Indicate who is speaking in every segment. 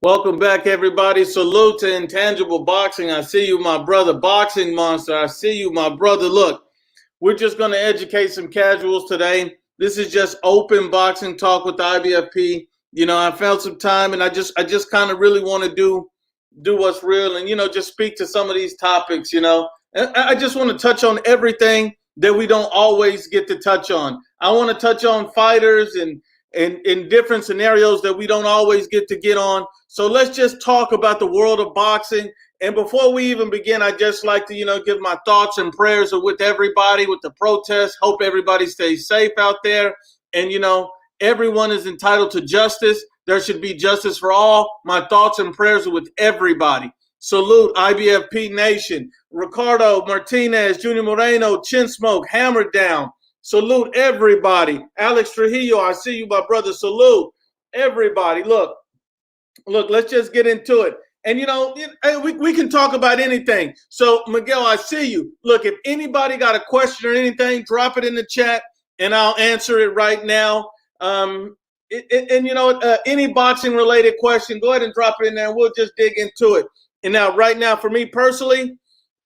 Speaker 1: Welcome back, everybody. Salute to Intangible Boxing. I see you, my brother. Boxing Monster, I see you, my brother. Look, we're just going to educate some casuals today. This is just open boxing talk with the Ibfp. You know, I found some time, and I just kind of really want to do what's real, and just speak to some of these topics. And I just want to touch on everything that we don't always get to touch on. I want to touch on fighters and in different scenarios that we don't always get to get on. So let's just talk about the world of boxing. And before we even begin, I'd just like to, give my thoughts and prayers with everybody with the protests. Hope everybody stays safe out there. And, everyone is entitled to justice. There should be justice for all. My thoughts and prayers are with everybody. Salute, IBFP Nation. Ricardo Martinez, Junior Moreno, Chin Smoke, Hammer Down. Salute everybody. Alex Trujillo, I see you, my brother. Salute everybody. Look, let's just get into it. And, we can talk about anything. So, Miguel, I see you. Look, if anybody got a question or anything, drop it in the chat, and I'll answer it right now. Any boxing-related question, go ahead and drop it in there, and we'll just dig into it. And now, right now, for me personally,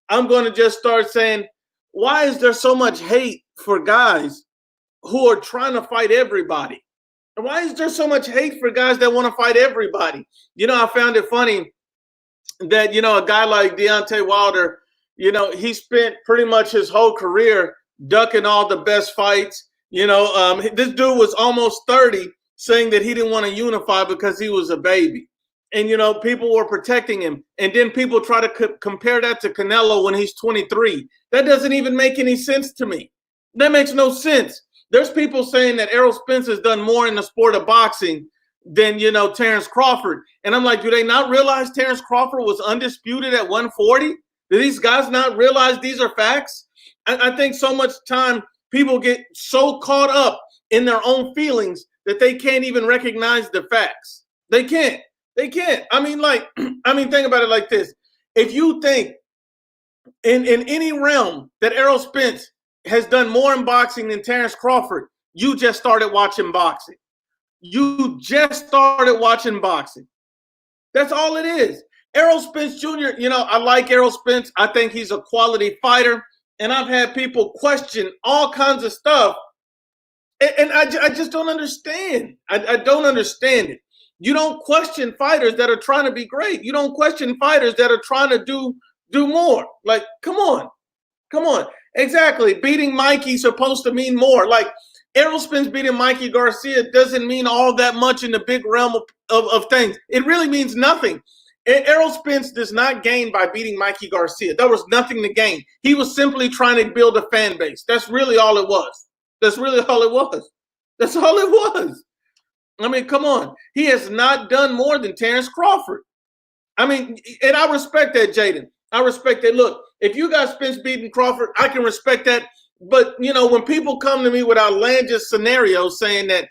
Speaker 1: I'm going to just start saying, why is there so much hate for guys who are trying to fight everybody? Why is there so much hate for guys that want to fight everybody? I found it funny that, a guy like Deontay Wilder, he spent pretty much his whole career ducking all the best fights. This dude was almost 30 saying that he didn't want to unify because he was a baby. And, people were protecting him. And then people try to compare that to Canelo when he's 23. That doesn't even make any sense to me. That makes no sense. There's people saying that Errol Spence has done more in the sport of boxing than, Terrence Crawford. And I'm like, do they not realize Terrence Crawford was undisputed at 140? Do these guys not realize these are facts? I think so much time people get so caught up in their own feelings that they can't even recognize the facts. They can't. Think about it like this. If you think in any realm that Errol Spence has done more in boxing than Terrence Crawford, you just started watching boxing. That's all it is. Errol Spence Jr., I like Errol Spence. I think he's a quality fighter. And I've had people question all kinds of stuff. And I just don't understand. I don't understand it. You don't question fighters that are trying to be great. You don't question fighters that are trying to do more. Like, come on. Exactly. Beating Mikey's supposed to mean more. Like, Errol Spence beating Mikey Garcia doesn't mean all that much in the big realm of things. It really means nothing. Errol Spence does not gain by beating Mikey Garcia. There was nothing to gain. He was simply trying to build a fan base. That's really all it was. That's all it was. I mean, come on. He has not done more than Terrence Crawford. I mean, and I respect that, Jaden. I respect that. Look, if you got Spence beating Crawford, I can respect that. But, when people come to me with outlandish scenarios saying that,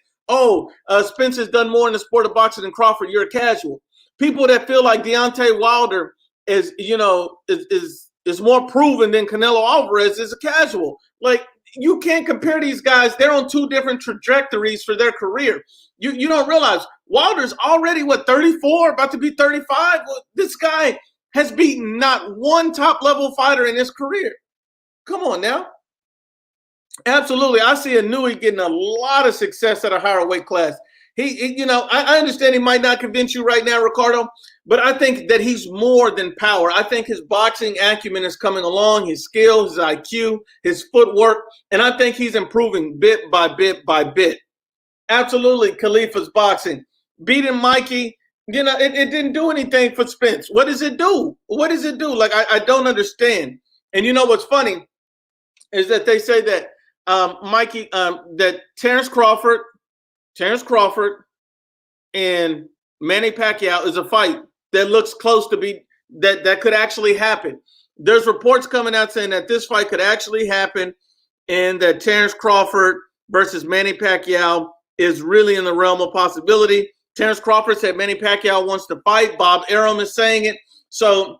Speaker 1: Spence has done more in the sport of boxing than Crawford, you're a casual. People that feel like Deontay Wilder is more proven than Canelo Alvarez is a casual. Like, you can't compare these guys. They're on two different trajectories for their career. You don't realize Wilder's already, 34, about to be 35? Well, this guy has beaten not one top-level fighter in his career. Come on now. Absolutely. I see Inouye getting a lot of success at a higher weight class. I understand he might not convince you right now, Ricardo, but I think that he's more than power. I think his boxing acumen is coming along, his skill, his IQ, his footwork, and I think he's improving bit by bit by bit. Absolutely, Khalifa's boxing. Beating Mikey, it didn't do anything for Spence. What does it do? Like, I don't understand. And what's funny is that they say that that Terrence Crawford and Manny Pacquiao is a fight that looks close to be that could actually happen. There's reports coming out saying that this fight could actually happen and that Terrence Crawford versus Manny Pacquiao is really in the realm of possibility. Terrence Crawford said Manny Pacquiao wants to fight. Bob Arum is saying it. So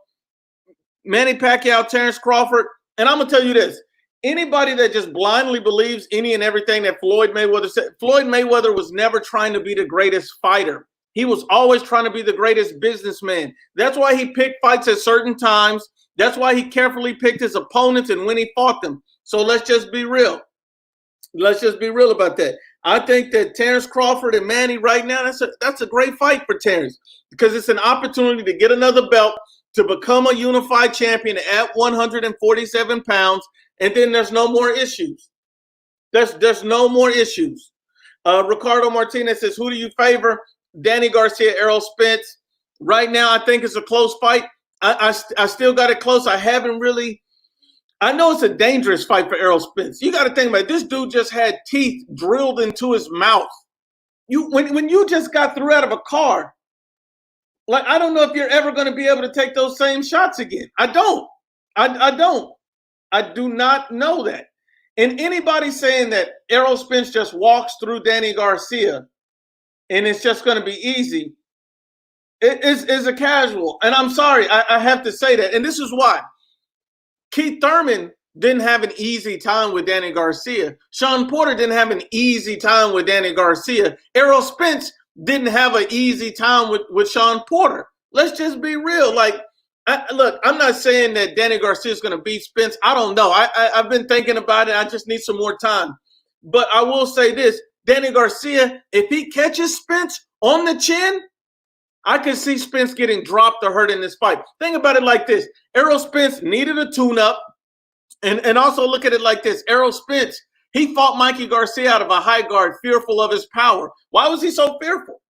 Speaker 1: Manny Pacquiao, Terrence Crawford, and I'm going to tell you this. Anybody that just blindly believes any and everything that Floyd Mayweather said, Floyd Mayweather was never trying to be the greatest fighter. He was always trying to be the greatest businessman. That's why he picked fights at certain times. That's why he carefully picked his opponents and when he fought them. So let's just be real. Let's just be real about that. I think that Terrence Crawford and Manny right now, that's a great fight for Terrence because it's an opportunity to get another belt, to become a unified champion at 147 pounds, and then there's no more issues. There's no more issues. Ricardo Martinez says, who do you favor? Danny Garcia, Errol Spence. Right now, I think it's a close fight. I still got it close. I haven't really. I know it's a dangerous fight for Errol Spence. You got to think about it. This dude just had teeth drilled into his mouth. When you just got through out of a car, like, I don't know if you're ever going to be able to take those same shots again. I don't. I don't. I do not know that. And anybody saying that Errol Spence just walks through Danny Garcia and it's just going to be easy is a casual. And I'm sorry, I have to say that. And this is why. Keith Thurman didn't have an easy time with Danny Garcia. Sean Porter didn't have an easy time with Danny Garcia. Errol Spence didn't have an easy time with Sean Porter. Let's just be real. Like, look, I'm not saying that Danny Garcia is going to beat Spence. I don't know. I've been thinking about it. I just need some more time. But I will say this. Danny Garcia, if he catches Spence on the chin, I could see Spence getting dropped or hurt in this fight. Think about it like this. Errol Spence needed a tune-up. And also look at it like this. Errol Spence, he fought Mikey Garcia out of a high guard, fearful of his power. Why was he so fearful?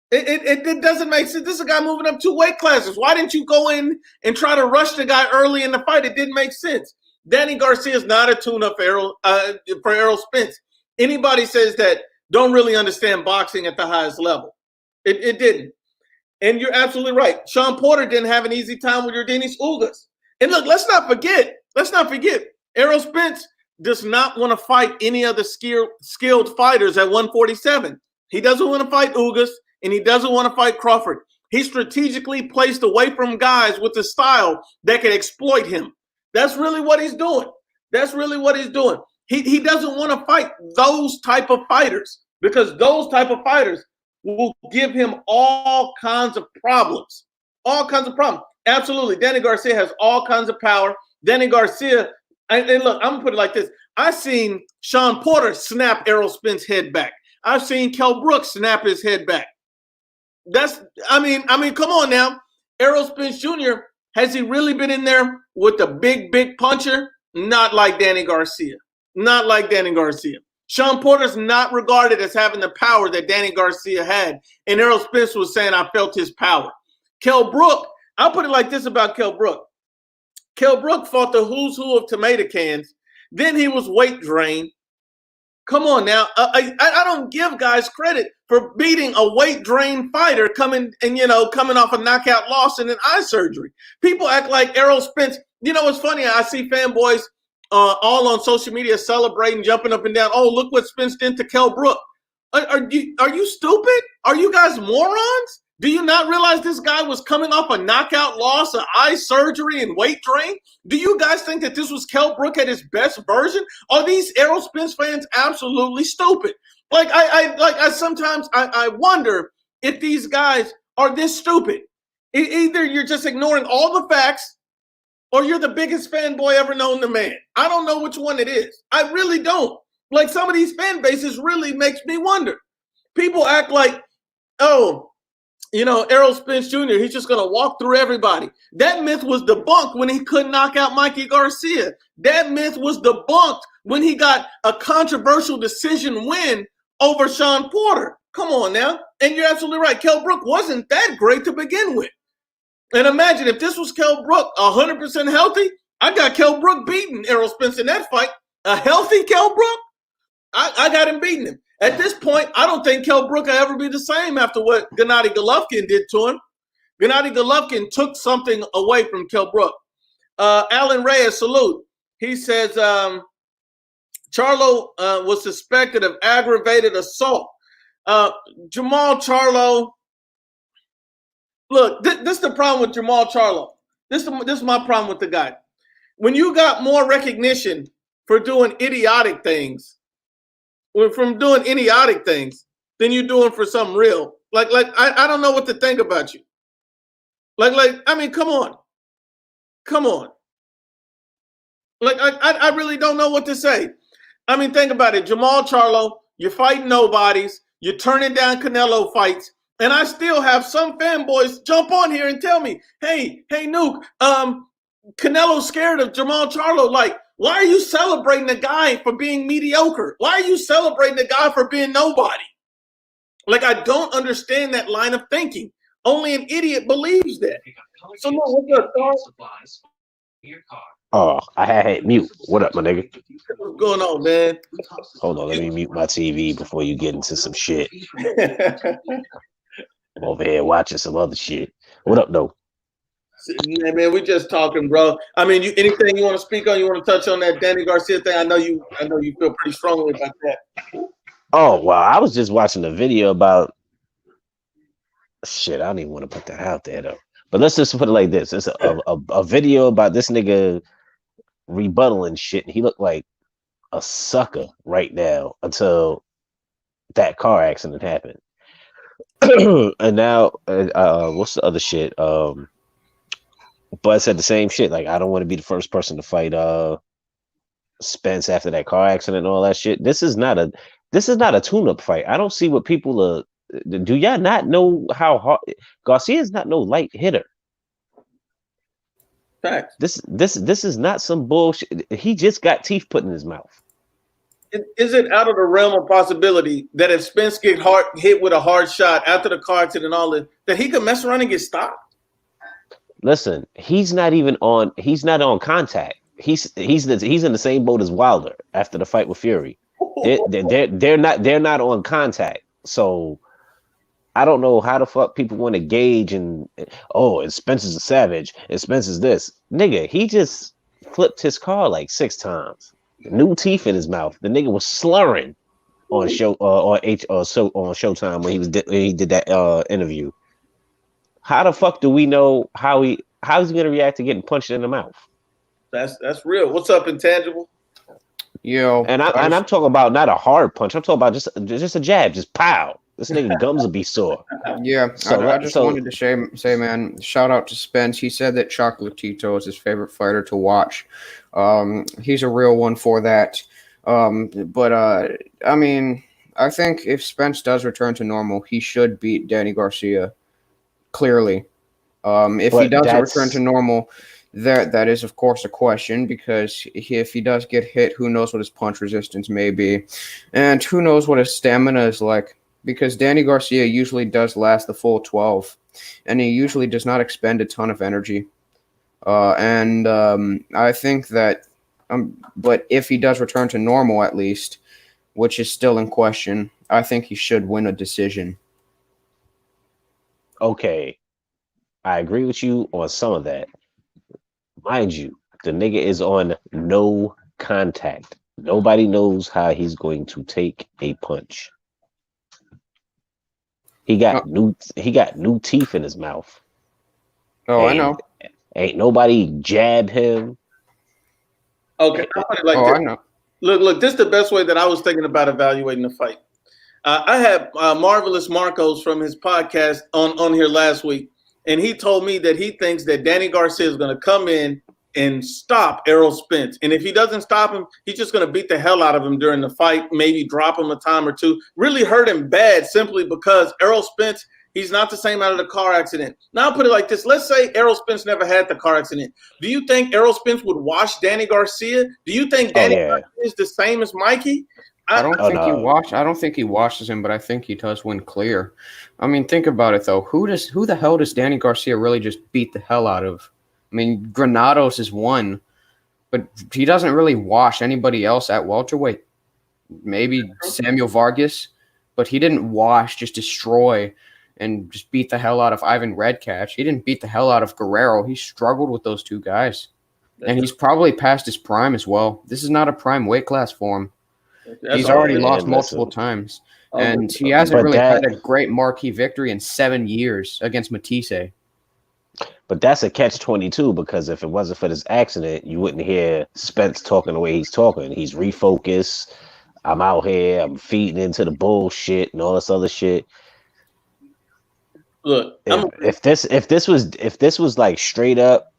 Speaker 1: It doesn't make sense. This is a guy moving up 2 weight classes. Why didn't you go in and try to rush the guy early in the fight? It didn't make sense. Danny Garcia is not a tune-up for Errol Spence. Anybody says that don't really understand boxing at the highest level. It didn't. And you're absolutely right. Sean Porter didn't have an easy time with Yordenis Ugas. And look, let's not forget, Errol Spence does not want to fight any other skilled fighters at 147. He doesn't want to fight Ugas, and he doesn't want to fight Crawford. He strategically placed away from guys with a style that can exploit him. That's really what he's doing. He doesn't want to fight those type of fighters because those type of fighters will give him all kinds of problems. Absolutely. Danny Garcia has all kinds of power. Danny Garcia, and look, I'm going to put it like this. I've seen Sean Porter snap Errol Spence's head back. I've seen Kell Brooks snap his head back. I mean, come on now. Errol Spence Jr., has he really been in there with a big puncher? Not like Danny Garcia. Sean Porter's not regarded as having the power that Danny Garcia had. And Errol Spence was saying, I felt his power. Kell Brook, I'll put it like this about Kell Brook. Kell Brook fought the who's who of tomato cans. Then he was weight drained. Come on now. I don't give guys credit for beating a weight drained fighter coming off a knockout loss and an eye surgery. People act like Errol Spence. You know what's funny? I see fanboys all on social media celebrating, jumping up and down. Oh, look what Spence did to Kell Brook. Are you stupid? Are you guys morons? Do you not realize this guy was coming off a knockout loss, an eye surgery, and weight drain? Do you guys think that this was Kell Brook at his best version? Are these Errol Spence fans absolutely stupid? I sometimes wonder if these guys are this stupid. Either you're just ignoring all the facts, or you're the biggest fanboy ever known to man. I don't know which one it is. I really don't. Like, some of these fan bases really makes me wonder. People act like, Errol Spence Jr., he's just going to walk through everybody. That myth was debunked when he couldn't knock out Mikey Garcia. That myth was debunked when he got a controversial decision win over Sean Porter. Come on now. And you're absolutely right. Kell Brook wasn't that great to begin with. And imagine if this was Kell Brook 100% healthy, I got Kell Brook beating Errol Spence in that fight. A healthy Kell Brook, I got him beating him. At this point, I don't think Kell Brook will ever be the same after what Gennady Golovkin did to him. Gennady Golovkin took something away from Kell Brook. Alan Reyes, salute. He says Charlo was suspected of aggravated assault. Jermall Charlo. Look, this is the problem with Jermall Charlo. This is my problem with the guy. When you got more recognition for doing idiotic things, than you're doing for something real, Like I don't know what to think about you. Like I mean, come on. Like I really don't know what to say. I mean, think about it. Jermall Charlo, you're fighting nobodies. You're turning down Canelo fights. And I still have some fanboys jump on here and tell me, hey, Nuke, Canelo's scared of Jermall Charlo. Like, why are you celebrating the guy for being mediocre? Why are you celebrating the guy for being nobody? Like, I don't understand that line of thinking. Only an idiot believes that. So, no, what's up, dog?
Speaker 2: Oh, I had mute. What up, my nigga?
Speaker 1: What's going on, man?
Speaker 2: Hold on, let me mute my TV before you get into some shit. I'm over here watching some other shit. What up, though?
Speaker 1: Yeah, man, we just talking, bro. I mean, anything you want to speak on? You want to touch on that Danny Garcia thing? I know you feel pretty strongly about that.
Speaker 2: Oh, well, I was just watching a video about shit. I don't even want to put that out there though. But let's just put it like this: it's a video about this nigga rebuttaling shit. He looked like a sucker right now until that car accident happened. And now, what's the other shit? But I said the same shit. Like, I don't want to be the first person to fight Spence after that car accident and all that shit. This is not a tune-up fight. I don't see what people are. Do y'all not know how hard Garcia is? Not no light hitter.
Speaker 1: Facts.
Speaker 2: This is not some bullshit. He just got teeth put in his mouth.
Speaker 1: Is it out of the realm of possibility that if Spence get hit with a hard shot after the car accident and all that he could mess around and get stopped?
Speaker 2: Listen, he's not on contact. He's in the same boat as Wilder after the fight with Fury. They're not on contact. So I don't know how the fuck people want to gauge and Spence is a savage and Spence is this nigga. He just flipped his car like 6 times. New teeth in his mouth. The nigga was slurring on Showtime when he did that interview. How the fuck do we know how he's gonna react to getting punched in the mouth?
Speaker 1: That's real. What's up, Intangible?
Speaker 3: Yo,
Speaker 2: and I'm talking about not a hard punch. I'm talking about just a jab, just pow. This nigga gums will be sore.
Speaker 3: Yeah, I just wanted to say, man, shout out to Spence. He said that Chocolatito is his favorite fighter to watch. He's a real one for that. But I mean, I think if Spence does return to normal, he should beat Danny Garcia. Clearly, if he doesn't return to normal, that is of course a question, because if he does get hit, who knows what his punch resistance may be, and who knows what his stamina is like. Because Danny Garcia usually does last the full 12, and he usually does not expend a ton of energy. I think that, but if he does return to normal at least, which is still in question, I think he should win a decision.
Speaker 2: Okay, I agree with you on some of that. Mind you, the nigga is on no contact. Nobody knows how he's going to take a punch. He got new teeth in his mouth.
Speaker 3: Oh, I know.
Speaker 2: Ain't nobody jab him.
Speaker 1: Okay, I'll put it like this. I know. Look, this is the best way that I was thinking about evaluating the fight. I had Marvelous Marcos from his podcast on here last week, and he told me that he thinks that Danny Garcia is going to come in and stop Errol Spence. And if he doesn't stop him, he's just going to beat the hell out of him during the fight, maybe drop him a time or two, really hurt him bad simply because Errol Spence, he's not the same out of the car accident. Now, I'll put it like this. Let's say Errol Spence never had the car accident. Do you think Errol Spence would wash Danny Garcia? Do you think Danny Garcia is the same as Mikey?
Speaker 3: I don't think he washes him, but I think he does win clear. I mean, think about it though. Who the hell does Danny Garcia really just beat the hell out of? I mean, Granados is one, but he doesn't really wash anybody else at welterweight. Maybe Samuel Vargas, but he didn't wash, just destroy, and just beat the hell out of Ivan Redkach. He didn't beat the hell out of Guerrero. He struggled with those two guys. And he's probably past his prime as well. This is not a prime weight class for him. He's already lost multiple times. And he hasn't really had a great marquee victory in 7 years against Matisse.
Speaker 2: But that's a catch-22, because if it wasn't for this accident, you wouldn't hear Spence talking the way he's talking. He's refocused. I'm out here. I'm feeding into the bullshit and all this other shit.
Speaker 1: Look,
Speaker 2: if this was like straight up,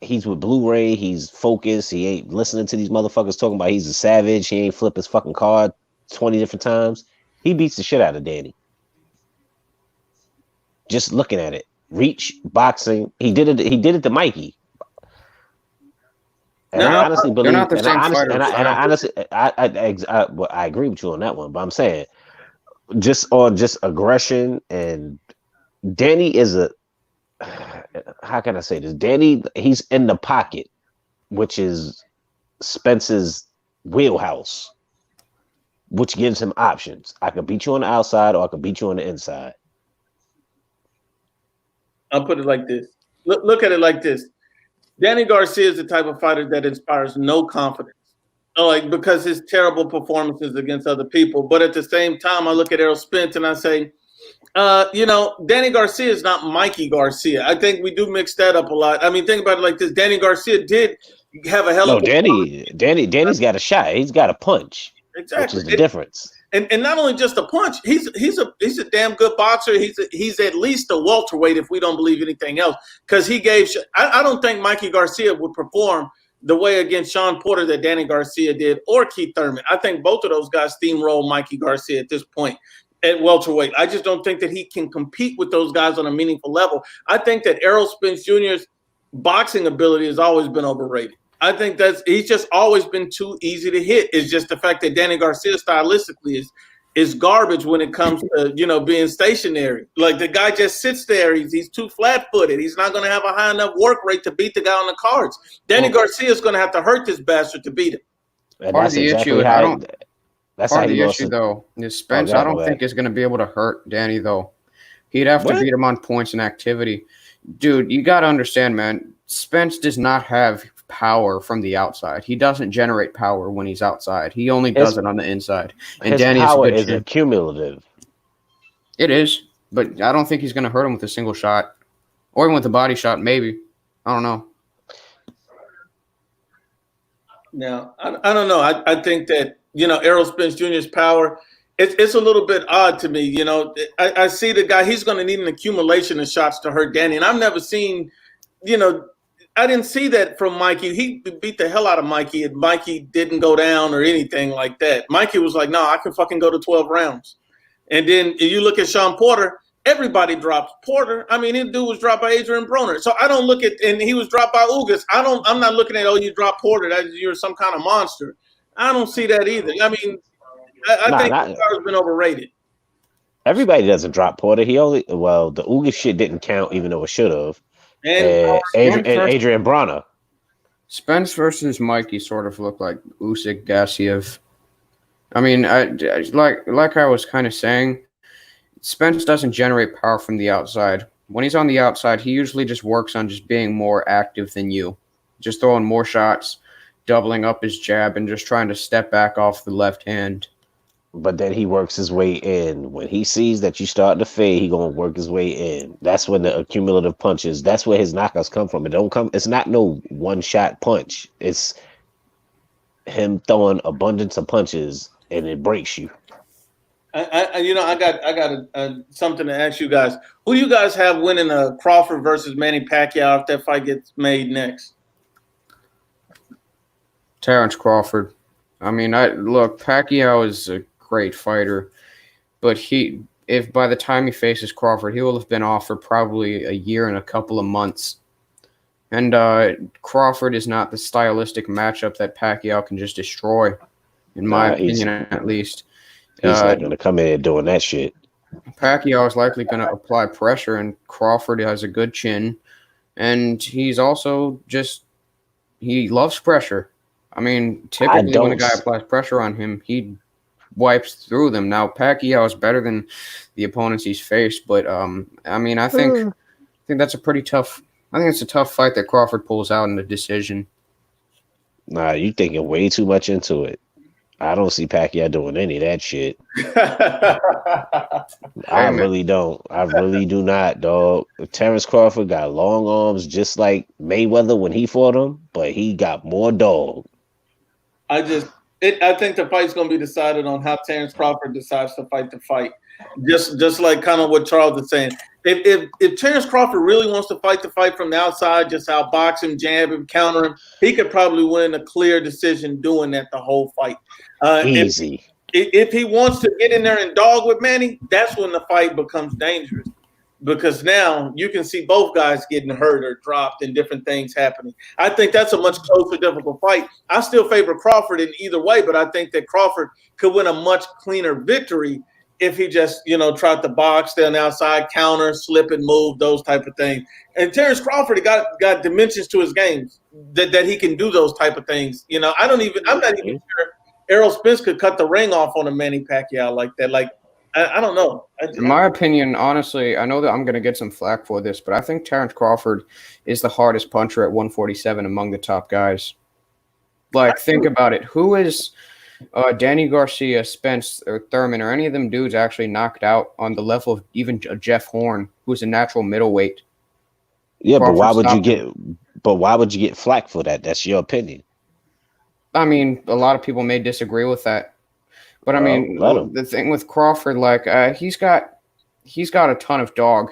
Speaker 2: he's with Blu-ray, he's focused, he ain't listening to these motherfuckers talking about he's a savage, he ain't flip his fucking card 20 different times. He beats the shit out of Danny. Just looking at it. Reach, boxing. He did it to Mikey. And
Speaker 1: No,
Speaker 2: I honestly believe,
Speaker 3: not the same
Speaker 2: I agree with you on that one, but I'm saying just aggression, and Danny is how can I say this? Danny, he's in the pocket, which is Spence's wheelhouse, which gives him options. I could beat you on the outside, or I could beat you on the inside.
Speaker 1: I'll put it like this. Look at it like this. Danny Garcia is the type of fighter that inspires no confidence, like because his terrible performances against other people. But at the same time, I look at Errol Spence and I say, Danny Garcia is not Mikey Garcia. I think we do mix that up a lot. I mean, think about it like this. Danny Garcia did have a hell of a
Speaker 2: Danny's got a shot. He's got a punch.
Speaker 1: Exactly.
Speaker 2: Which is the difference.
Speaker 1: And not only just a punch, he's a damn good boxer. He's at least a welterweight if we don't believe anything else. Because he gave I don't think Mikey Garcia would perform the way against Sean Porter that Danny Garcia did, or Keith Thurman. I think both of those guys steamroll Mikey Garcia at this point at welterweight. I just don't think that he can compete with those guys on a meaningful level. I think that Errol Spence Jr.'s boxing ability has always been overrated. I think he's just always been too easy to hit. It's just the fact that Danny Garcia stylistically is garbage when it comes to being stationary. Like the guy just sits there. He's too flat-footed. He's not going to have a high enough work rate to beat the guy on the cards. Danny Garcia is going to have to hurt this bastard to beat him.
Speaker 2: And
Speaker 3: part of the issue, though, is Spence. I don't think is going to be able to hurt Danny though. He'd have to beat him on points and activity. Dude, you got to understand, man. Spence does not have power from the outside. He doesn't generate power when he's outside. He only does it on the inside. And
Speaker 2: his
Speaker 3: Danny's
Speaker 2: power is cumulative.
Speaker 3: It is, but I don't think he's going to hurt him with a single shot, or even with a body shot. Maybe, I don't know.
Speaker 1: Now, I don't know. I think that Errol Spence Jr.'s power. It's a little bit odd to me. I see the guy. He's going to need an accumulation of shots to hurt Danny, and I've never seen. I didn't see that from Mikey. He beat the hell out of Mikey, and Mikey didn't go down or anything like that. Mikey was like, no, I can fucking go to 12 rounds. And then if you look at Sean Porter, everybody drops Porter. I mean, his dude was dropped by Adrian Broner. So I don't look at, and he was dropped by Ugas. I'm not looking at, you dropped Porter, that you're some kind of monster. I don't see that either. I mean, I think Porter's been overrated.
Speaker 2: Everybody doesn't drop Porter. The Ugas shit didn't count, even though it should have. And Adrian Broner.
Speaker 3: Spence versus Mikey sort of looked like Usyk Gassiev. I mean, like I was kind of saying, Spence doesn't generate power from the outside. When he's on the outside, he usually just works on just being more active than you, just throwing more shots, doubling up his jab, and just trying to step back off the left hand.
Speaker 2: But then he works his way in. When he sees that you start to fade, he gonna work his way in. That's when the accumulative punches. That's where his knockouts come from. It's not no one shot punch. It's him throwing abundance of punches, and it breaks you.
Speaker 1: I got something to ask you guys. Who do you guys have winning Crawford versus Manny Pacquiao if that fight gets made next?
Speaker 3: Terrence Crawford. I mean, look, Pacquiao is a great fighter, but if by the time he faces Crawford, he will have been off for probably a year and a couple of months. And Crawford is not the stylistic matchup that Pacquiao can just destroy, in my opinion, at least.
Speaker 2: He's not going to come in doing that shit.
Speaker 3: Pacquiao is likely going to apply pressure, and Crawford has a good chin, and he's also he loves pressure. I mean, typically when a guy applies pressure on him, he wipes through them. Now, Pacquiao is better than the opponents he's faced, but I mean, I think that's a pretty tough. I think it's a tough fight that Crawford pulls out in the decision.
Speaker 2: Nah, you thinking way too much into it. I don't see Pacquiao doing any of that shit. I really don't. I really do not, dog. Terrence Crawford got long arms just like Mayweather when he fought him, but he got more dog.
Speaker 1: I I think the fight's going to be decided on how Terrence Crawford decides to fight the fight. Just like kind of what Charles is saying. If Terrence Crawford really wants to fight the fight from the outside, just outbox him, jab him, counter him, he could probably win a clear decision doing that the whole fight.
Speaker 2: Easy.
Speaker 1: If he wants to get in there and dog with Manny, that's when the fight becomes dangerous. Because now you can see both guys getting hurt or dropped and different things happening. I think that's a much closer, difficult fight. I still favor Crawford in either way, but I think that Crawford could win a much cleaner victory if he just, tried to box, stay on the outside, counter, slip and move, those type of things. And Terrence Crawford got dimensions to his games that he can do those type of things. I'm not even sure Errol Spence could cut the ring off on a Manny Pacquiao like that. Like, I don't know.
Speaker 3: In my opinion, honestly, I know that I'm going to get some flack for this, but I think Terrence Crawford is the hardest puncher at 147 among the top guys. Like, think about it. Who is Danny Garcia, Spence, or Thurman, or any of them dudes actually knocked out on the level of even Jeff Horn, who's a natural middleweight?
Speaker 2: Yeah,
Speaker 3: Crawford
Speaker 2: but why would you get flack for that? That's your opinion.
Speaker 3: I mean, a lot of people may disagree with that. But I mean, the thing with Crawford, like he's got a ton of dog.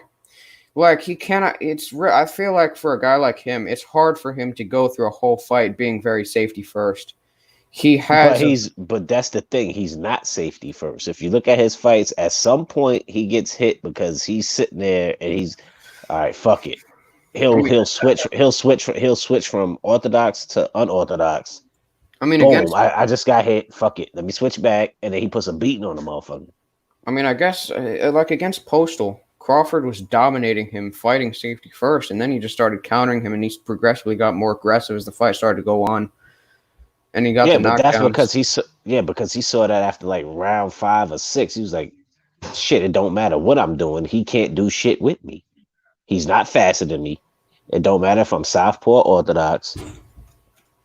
Speaker 3: Like he cannot. I feel like for a guy like him, it's hard for him to go through a whole fight being very safety first.
Speaker 2: But that's the thing. He's not safety first. If you look at his fights, at some point he gets hit because he's sitting there and he's all right. Fuck it. He'll switch from orthodox to unorthodox.
Speaker 3: I mean,
Speaker 2: boom, I just got hit. Fuck it. Let me switch back. And then he puts a beating on the motherfucker.
Speaker 3: I mean, I guess, like against Postal, Crawford was dominating him, fighting safety first, and then he just started countering him, and he progressively got more aggressive as the fight started to go on. And he got the knockdowns.
Speaker 2: But that's because he saw that after like round 5 or 6. He was like, shit, it don't matter what I'm doing. He can't do shit with me. He's not faster than me. It don't matter if I'm southpaw or orthodox.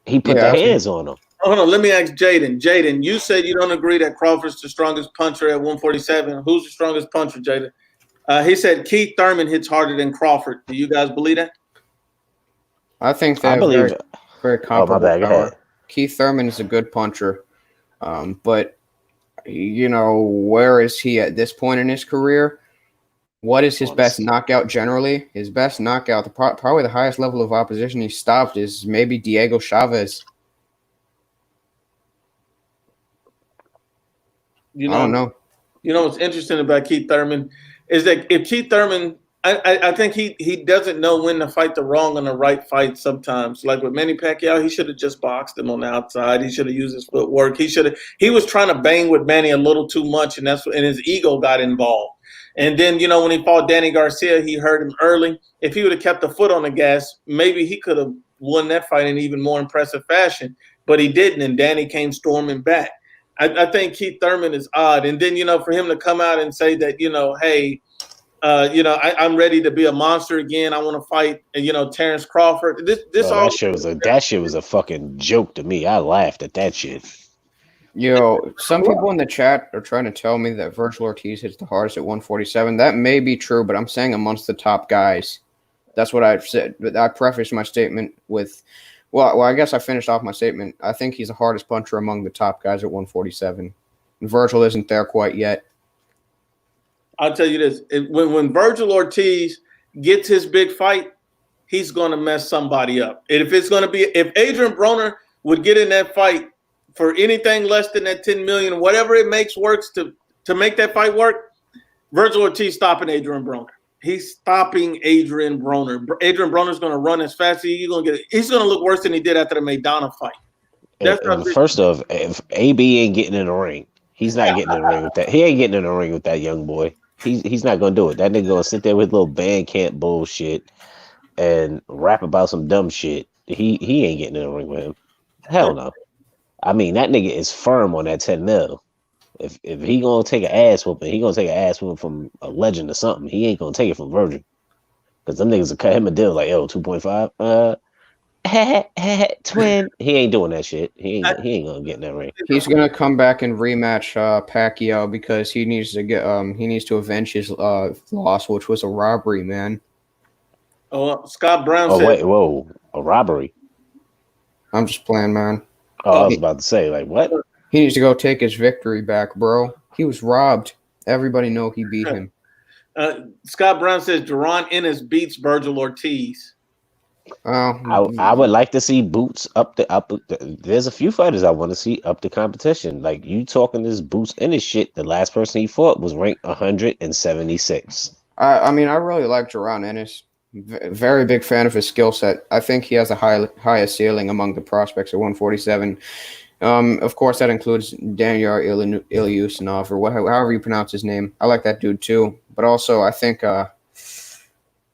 Speaker 2: He put the hands on him.
Speaker 1: Hold on, let me ask Jaden. Jaden, you said you don't agree that Crawford's the strongest puncher at 147. Who's the strongest puncher, Jaden? He said Keith Thurman hits harder than Crawford. Do you guys believe that?
Speaker 3: I think they have very comparable power. Keith Thurman is a good puncher, but where is he at this point in his career? What is his best knockout generally? His best knockout, probably the highest level of opposition he stopped is maybe Diego Chavez. I don't know.
Speaker 1: What's interesting about Keith Thurman is that if Keith Thurman, I think he doesn't know when to fight the wrong and the right fight sometimes. Like with Manny Pacquiao, he should have just boxed him on the outside. He should have used his footwork. He was trying to bang with Manny a little too much, and his ego got involved. And then, when he fought Danny Garcia, he hurt him early. If he would have kept the foot on the gas, maybe he could have won that fight in even more impressive fashion. But he didn't, and Danny came storming back. I think Keith Thurman is odd. And then, for him to come out and say that, hey, I'm ready to be a monster again. I want to fight, Terrence Crawford.
Speaker 2: That shit was a fucking joke to me. I laughed at that shit.
Speaker 3: Some people in the chat are trying to tell me that Virgil Ortiz hits the hardest at 147. That may be true, but I'm saying amongst the top guys. That's what I've said. But I prefaced my statement with, well, I guess I finished off my statement. I think he's the hardest puncher among the top guys at 147. Virgil isn't there quite yet.
Speaker 1: I'll tell you this. When Virgil Ortiz gets his big fight, he's going to mess somebody up. And if Adrian Broner would get in that fight for anything less than that $10 million, whatever it makes works to make that fight work, Virgil Ortiz stopping Adrian Broner. He's stopping Adrian Broner. Adrian Broner's going to run as fast as he's going to look worse than he did after the Maidana fight.
Speaker 2: First off, if AB ain't getting in the ring, he's not getting in the ring with that. He ain't getting in the ring with that young boy. He's not going to do it. That nigga going to sit there with little band camp bullshit and rap about some dumb shit. He ain't getting in the ring with him. Hell no. I mean, that nigga is firm on that 10 mil. If he gonna take an ass whooping, he gonna take an ass whooping from a legend or something. He ain't gonna take it from Virgil. Because them niggas will cut him a deal like, 2.5. Twin. He ain't doing that shit. He ain't gonna get in that ring.
Speaker 3: He's gonna come back and rematch Pacquiao because he needs to avenge his loss, which was a robbery, man.
Speaker 1: Oh, Scott Brown said,
Speaker 2: a robbery.
Speaker 3: I'm just playing, man.
Speaker 2: I was about to say, like, what?
Speaker 3: He needs to go take his victory back, bro. He was robbed. Everybody know he beat him.
Speaker 1: Scott Brown says Duran Ennis beats Virgil Ortiz.
Speaker 2: I would like to see Boots up the. There's a few fighters I want to see up the competition. Like you talking this Boots Ennis shit. The last person he fought was ranked 176.
Speaker 3: I mean, I really like Duran Ennis. Very big fan of his skill set. I think he has the highest ceiling among the prospects at 147. Of course, that includes Daniel Ilyusinov, or however you pronounce his name. I like that dude too. But also, I think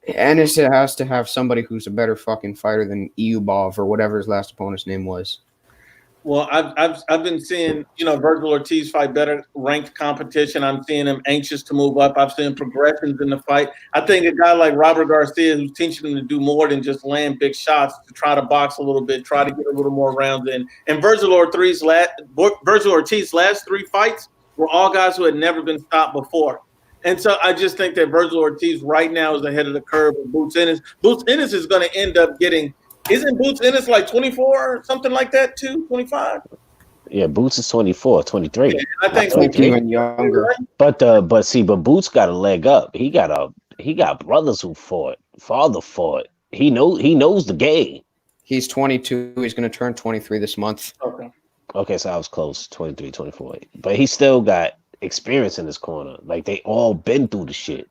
Speaker 3: Ennis has to have somebody who's a better fucking fighter than Eubov or whatever his last opponent's name was.
Speaker 1: Well, I've been seeing, Virgil Ortiz fight better ranked competition. I'm seeing him anxious to move up. I've seen progressions in the fight. I think a guy like Robert Garcia, who's teaching him to do more than just land big shots, to try to box a little bit, try to get a little more rounds in. And Virgil Ortiz's last 3 fights were all guys who had never been stopped before. And so I just think that Virgil Ortiz right now is ahead of the curve with Boots Ennis. Boots Ennis is going to end up getting – isn't Boots Ennis like 24 or something like that too, 25?
Speaker 2: Yeah, Boots is 24, 23.
Speaker 1: Yeah, I think
Speaker 3: even younger.
Speaker 2: But Boots got a leg up. He got brothers who fought, father fought. He knows the game.
Speaker 3: He's 22. He's going to turn 23 this month.
Speaker 2: Okay, so I was close, 23, 24. But he still got experience in his corner. Like they all been through the shit.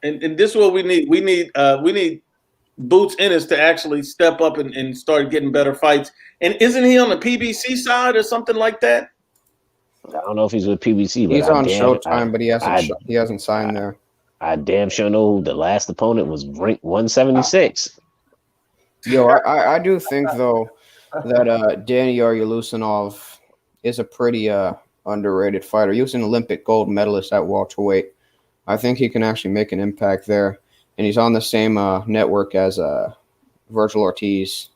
Speaker 1: And this is what we need. We need Boots Ennis to actually step up and start getting better fights. And isn't he on the PBC side or something like that?
Speaker 2: I don't know if he's with PBC, but
Speaker 3: he's on Showtime, but he hasn't signed there.
Speaker 2: I damn sure know the last opponent was ranked 176.
Speaker 3: Yo, I do think though that Daniel Ilyusinov is a pretty underrated fighter. He was an Olympic gold medalist at welterweight. I think he can actually make an impact there. And he's on the same network as Virgil Ortiz.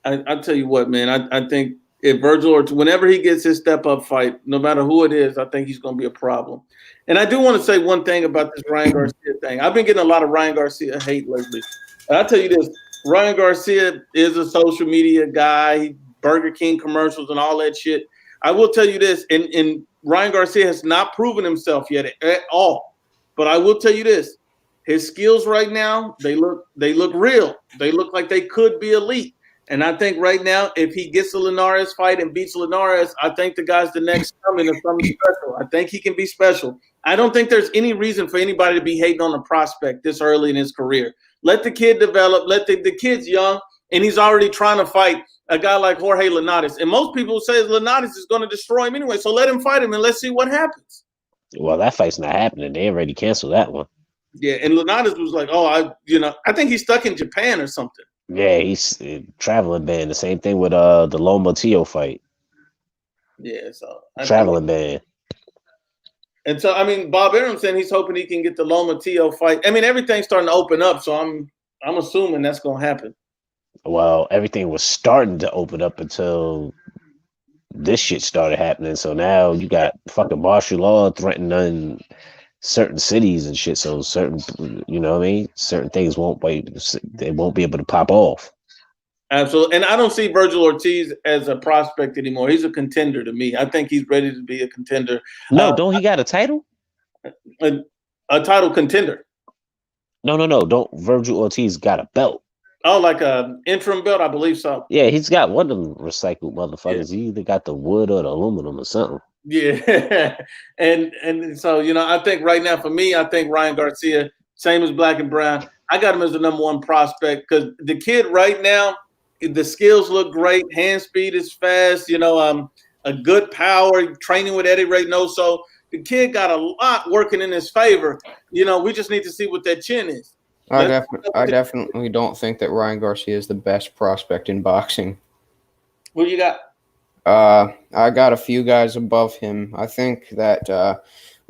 Speaker 1: I'll tell you what, man. I think if Virgil Ortiz, whenever he gets his step-up fight, no matter who it is, I think he's going to be a problem. And I do want to say one thing about this Ryan Garcia thing. I've been getting a lot of Ryan Garcia hate lately. And I'll tell you this. Ryan Garcia is a social media guy, Burger King commercials and all that shit. I will tell you this, and Ryan Garcia has not proven himself yet at all. But I will tell you this: his skills right now, they look real. They look like they could be elite. And I think right now, if he gets the Linares fight and beats Linares, I think the guy's the next coming of something special. I think he can be special. I don't think there's any reason for anybody to be hating on the prospect this early in his career. Let the kid develop. Let the kid's young, and he's already trying to fight a guy like Jorge Linares. And most people say Linares is going to destroy him anyway. So let him fight him, and let's see what happens.
Speaker 2: Well, that fight's not happening. They already canceled that one.
Speaker 1: Yeah, and Linares was like, I think he's stuck in Japan or something.
Speaker 2: Yeah, he's traveling ban. The same thing with the Loma Tio fight.
Speaker 1: Yeah, so
Speaker 2: traveling ban.
Speaker 1: And so, I mean, Bob Arum saying he's hoping he can get the Loma Tio fight. I mean, everything's starting to open up, so I'm assuming that's going to happen.
Speaker 2: Well, everything was starting to open up until this shit started happening. So now you got fucking martial law threatening certain cities and shit. So certain, certain things they won't be able to pop off.
Speaker 1: Absolutely. And I don't see Virgil Ortiz as a prospect anymore. He's a contender to me. I think he's ready to be a contender.
Speaker 2: No, don't he got a title?
Speaker 1: A title contender.
Speaker 2: No. Don't Virgil Ortiz got a belt?
Speaker 1: Oh, like a interim belt? I believe so.
Speaker 2: Yeah, he's got one of them recycled motherfuckers. Yeah. He either got the wood or the aluminum or something.
Speaker 1: Yeah. and so, I think right now for me, I think Ryan Garcia, same as Black and Brown, I got him as the number one prospect because the kid right now, the skills look great. Hand speed is fast. A good power, training with Eddie Reynoso. The kid got a lot working in his favor. We just need to see what that chin is.
Speaker 3: I definitely don't think that Ryan Garcia is the best prospect in boxing.
Speaker 1: What you got?
Speaker 3: I got a few guys above him. I think that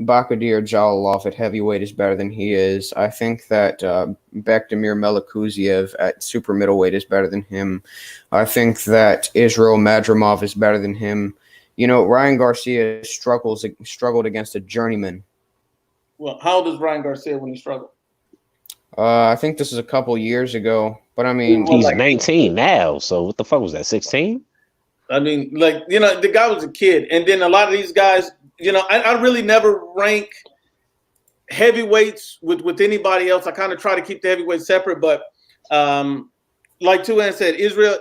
Speaker 3: Bakhtir Jalolov at heavyweight is better than he is. I think that Bektemir Melikuziev at super middleweight is better than him. I think that Israel Madrimov is better than him. Ryan Garcia struggled against a journeyman.
Speaker 1: Well, how old is Ryan Garcia when he struggled?
Speaker 3: I think this is a couple years ago, but I mean,
Speaker 2: he's 19 now. So what the fuck was that? 16?
Speaker 1: I mean, like, you know, the guy was a kid. And then a lot of these guys, you know, I really never rank heavyweights with anybody else. I kind of try to keep the heavyweights separate. But like Tuan said,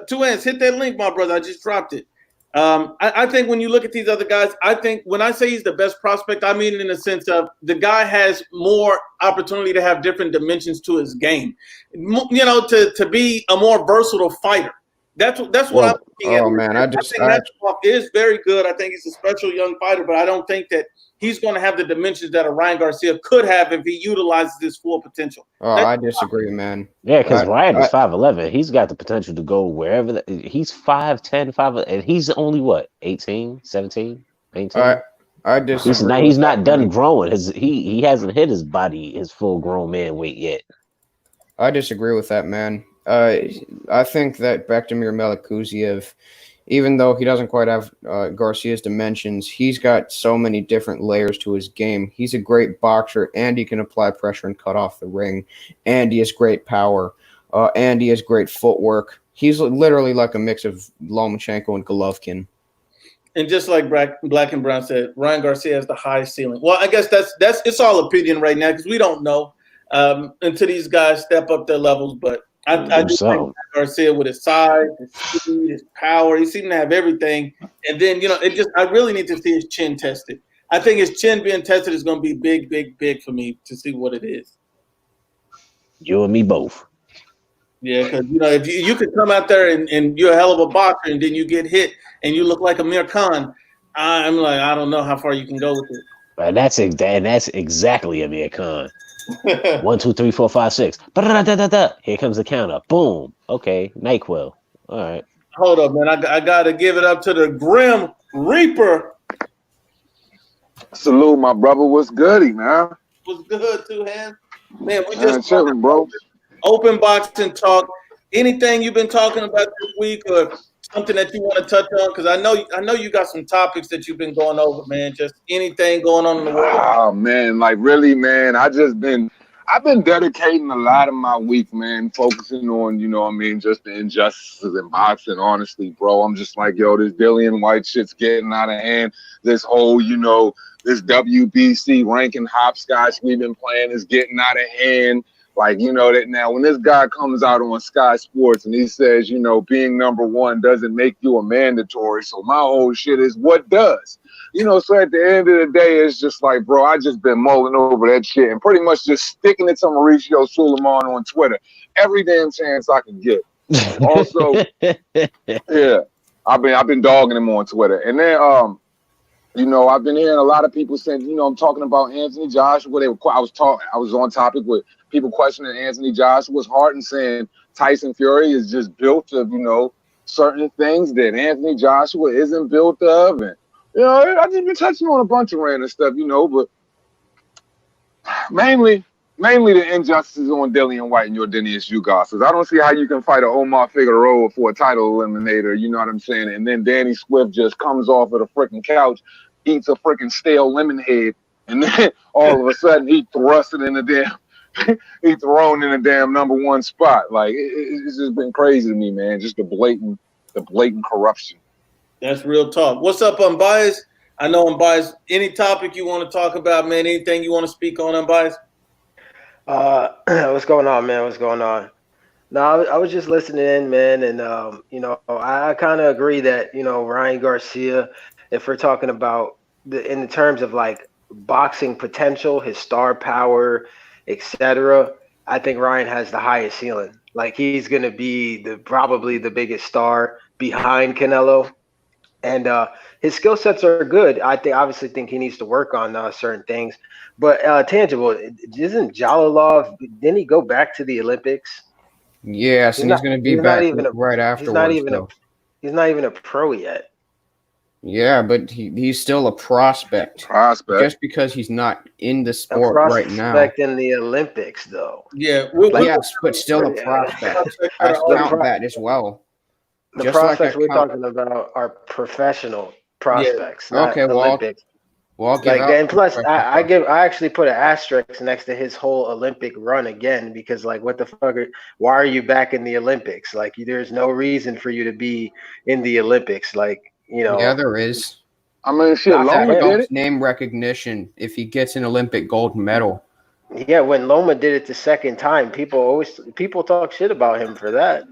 Speaker 1: Tuan, hit that link, my brother. I just dropped it. I think when you look at these other guys, I think when I say he's the best prospect, I mean it in the sense of the guy has more opportunity to have different dimensions to his game, you know, to be a more versatile fighter. That's what I'm looking at.
Speaker 3: Oh man, I think
Speaker 1: Matchbox is very good. I think he's a special young fighter, but I don't think that he's going to have the dimensions that a Ryan Garcia could have if he utilizes his full potential.
Speaker 3: I disagree, man.
Speaker 2: Yeah, because Ryan is 5'11". He's got the potential to go wherever. He's 5'10", 5'11", and he's only what, 18, 17, 18?
Speaker 3: I disagree.
Speaker 2: He's not done growing. He hasn't hit his full grown man weight yet.
Speaker 3: I disagree with that, man. I think that Bektemir Melikuziev, even though he doesn't quite have Garcia's dimensions, he's got so many different layers to his game. He's a great boxer, and he can apply pressure and cut off the ring, and he has great power, and he has great footwork. He's literally like a mix of Lomachenko and Golovkin. And
Speaker 1: just like Black and Brown said, Ryan Garcia has the highest ceiling. Well, I guess that's it's all opinion right now because we don't know until these guys step up their levels, but I do think Garcia with his size, his speed, his power, he seemed to have everything. And then, you know, I really need to see his chin tested. I think his chin being tested is going to be big, big, big for me to see what it is.
Speaker 2: You and me both.
Speaker 1: Yeah, because, you know, if you could come out there and you're a hell of a boxer and then you get hit and you look like Amir Khan, I'm like, I don't know how far you can go with it.
Speaker 2: And that's exactly Amir Khan. 1, 2, 3, 4, 5, 6. Here comes the counter. Boom. Okay. NyQuil. All right.
Speaker 1: Hold up, man. I got to give it up to the Grim Reaper.
Speaker 4: Salute, my brother. What's goody, man?
Speaker 1: What's good, two hands? Man, we just
Speaker 4: chilling, bro.
Speaker 1: Open boxing talk. Anything you've been talking about this week or something that you want to touch on? Because I know you got some topics that you've been going over, man. Just anything going on in the world.
Speaker 4: Oh man, like really, man. I've been dedicating a lot of my week, man, focusing on, you know what I mean, just the injustices in boxing, honestly, bro. I'm just like, yo, this Dillian Whyte shit's getting out of hand. This whole, you know, this WBC ranking hopscotch we've been playing is getting out of hand. Like, you know, that now when this guy comes out on Sky Sports and he says, you know, being number one doesn't make you a mandatory. So my whole shit is what does? You know, so at the end of the day, it's just like, bro, I just been mulling over that shit and pretty much just sticking it to Mauricio Suleiman on Twitter every damn chance I can get. Also, yeah, I've been dogging him on Twitter. And then, you know, I've been hearing a lot of people saying, you know, I'm talking about Anthony Joshua. I was on topic with people questioning Anthony Joshua's heart and saying Tyson Fury is just built of, you know, certain things that Anthony Joshua isn't built of. And, you know, I've just been touching on a bunch of random stuff, you know, but mainly the injustices on Dillian Whyte and your Dennis Ugas. I don't see how you can fight a Omar Figueroa for a title eliminator, you know what I'm saying? And then Danny Swift just comes off of the freaking couch, eats a freaking stale lemon head, and then all of a sudden he thrusts it in the damn he thrown in the damn number one spot. Like it's just been crazy to me, man. Just the blatant corruption.
Speaker 1: That's real talk. What's up, Unbiased? I know Unbiased. Any topic you want to talk about, man? Anything you want to speak on, Unbiased?
Speaker 5: What's going on, man? What's going on? No, I was just listening in, man, and you know, I kind of agree that, you know, Ryan Garcia, if we're talking about in the terms of like boxing potential, his star power, etc., I think Ryan has the highest ceiling. Like he's gonna be probably the biggest star behind Canelo, and his skill sets are good. I obviously think he needs to work on certain things, but tangible. Isn't Jalolov? Didn't he go back to the Olympics?
Speaker 3: Yes, and he's going to be back right afterwards.
Speaker 5: He's not even a pro yet.
Speaker 3: Yeah, but he's still a prospect. Just because he's not in the sport right now.
Speaker 5: Prospect in the Olympics, though.
Speaker 1: Yeah.
Speaker 3: Yes, but still a prospect. I count that as well.
Speaker 5: The prospects we're talking about are professional prospects, not Olympics.
Speaker 3: Well, I'll give
Speaker 5: Like,
Speaker 3: out
Speaker 5: and plus,
Speaker 3: respect.
Speaker 5: I actually put an asterisk next to his whole Olympic run again because, like, what the fuck? Why are you back in the Olympics? Like, there's no reason for you to be in the Olympics. Like,
Speaker 3: Yeah, there is.
Speaker 4: I mean, shit,
Speaker 5: Not that
Speaker 4: Loma did
Speaker 3: Helps
Speaker 4: it.
Speaker 3: name recognition if he gets an Olympic gold medal.
Speaker 5: Yeah, when Loma did it the second time, people talk shit about him for that.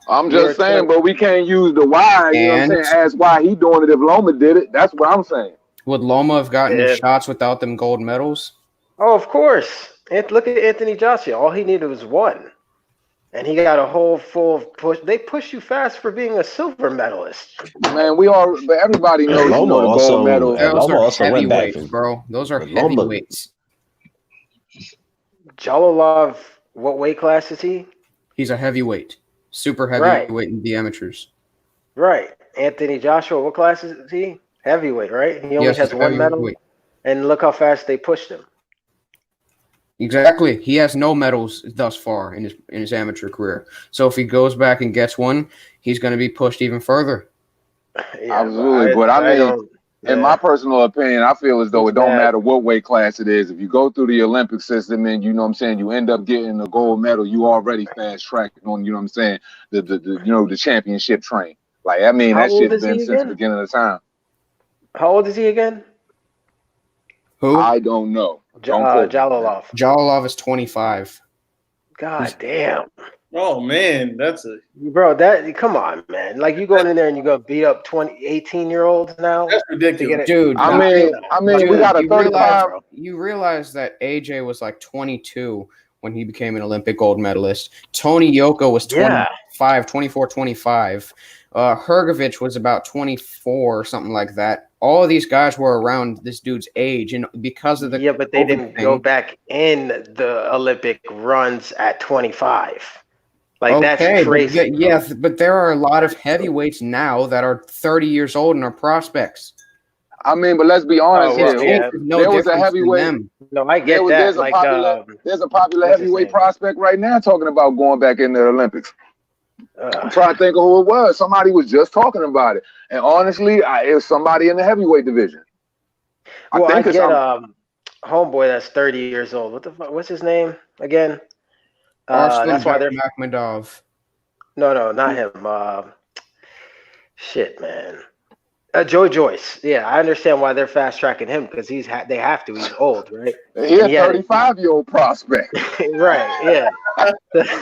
Speaker 4: I'm just saying, but we can't use the why, you know what I'm
Speaker 3: And-
Speaker 4: saying? Ask why he doing it if Loma did it. That's what I'm saying.
Speaker 3: Would Loma have gotten
Speaker 5: Yeah.
Speaker 3: his shots without them gold medals?
Speaker 5: Oh, of course. Look at Anthony Joshua. All he needed was one. And he got a whole full push. They push you fast for being a silver medalist.
Speaker 4: Man, but everybody knows, you
Speaker 2: Loma
Speaker 4: know, the
Speaker 2: also-
Speaker 4: gold medal.
Speaker 2: Yeah,
Speaker 3: Those
Speaker 2: Loma
Speaker 3: are
Speaker 2: also went back
Speaker 3: heavyweights,
Speaker 2: and-
Speaker 3: bro. Those are
Speaker 2: but Loma-
Speaker 3: heavyweights.
Speaker 5: Jalolov, what weight class is he?
Speaker 3: He's a heavyweight. Super
Speaker 5: Right.
Speaker 3: heavyweight in the amateurs.
Speaker 5: Right. Anthony Joshua, what class is he? Heavyweight, right? He only
Speaker 3: Yes,
Speaker 5: has
Speaker 3: he's
Speaker 5: one medal.
Speaker 3: heavyweight.
Speaker 5: And look how fast they pushed him.
Speaker 3: Exactly. He has no medals thus far in his amateur career. So if he goes back and gets one, he's going to be pushed even further.
Speaker 5: Yeah,
Speaker 4: Absolutely, but I mean,
Speaker 5: don't-
Speaker 4: in
Speaker 5: yeah.
Speaker 4: my personal opinion, I feel as though it
Speaker 5: It's
Speaker 4: don't
Speaker 5: bad.
Speaker 4: matter what weight class it is. If you go through the Olympic system and you know what I'm saying, you end up getting a gold medal, you already fast tracked on, you know what I'm saying, the championship train. Like, I mean,
Speaker 5: How
Speaker 4: that
Speaker 5: old
Speaker 4: shit's
Speaker 5: is he
Speaker 4: been since the
Speaker 5: again?
Speaker 4: beginning of time.
Speaker 5: How old is he again?
Speaker 3: Who?
Speaker 4: I don't know. Don't quote me.
Speaker 5: Jalolov.
Speaker 3: Jalolov is 25.
Speaker 5: God damn.
Speaker 1: Oh man, that's a
Speaker 5: Bro, come on, man. Like, you going in there and you go beat up 18-year-olds now?
Speaker 1: that's ridiculous.
Speaker 3: Dude,
Speaker 4: I mean, we
Speaker 3: dude,
Speaker 4: got a
Speaker 3: you
Speaker 4: 35.
Speaker 3: realize that AJ was like 22 when he became an Olympic gold medalist. Tony Yoko was 24, 25. Hrgovic was about 24 or something like that. All of these guys were around this dude's age, and because of the
Speaker 5: but they
Speaker 3: COVID
Speaker 5: didn't
Speaker 3: thing-
Speaker 5: go back in the Olympic runs at 25. Like, that's crazy.
Speaker 3: But there are a lot of heavyweights now that are 30 years old and are prospects.
Speaker 4: I mean, but let's be honest
Speaker 5: Oh, well,
Speaker 4: here.
Speaker 5: yeah.
Speaker 3: There's no
Speaker 4: There was a
Speaker 3: difference in
Speaker 4: heavyweight-
Speaker 3: them.
Speaker 5: No, I get that.
Speaker 4: There's a
Speaker 5: Like,
Speaker 4: popular
Speaker 5: what's his
Speaker 4: heavyweight
Speaker 5: name?
Speaker 4: prospect right now talking about going back in the Olympics. I'm
Speaker 5: uh,
Speaker 4: trying to think of who it was. Somebody was just talking about it, and honestly, it was somebody in the heavyweight division.
Speaker 5: well, I
Speaker 4: it's
Speaker 5: get homeboy that's 30 years old. What the fuck? What's his name again?
Speaker 3: Arslan
Speaker 5: That's why they're
Speaker 3: Makhmadov.
Speaker 5: no, not him. Shit, man. Joe Joyce. Yeah, I understand why they're fast tracking him because they have to. He's old, right?
Speaker 4: He a
Speaker 5: Yeah.
Speaker 4: 35-year-old prospect.
Speaker 5: Right. Yeah.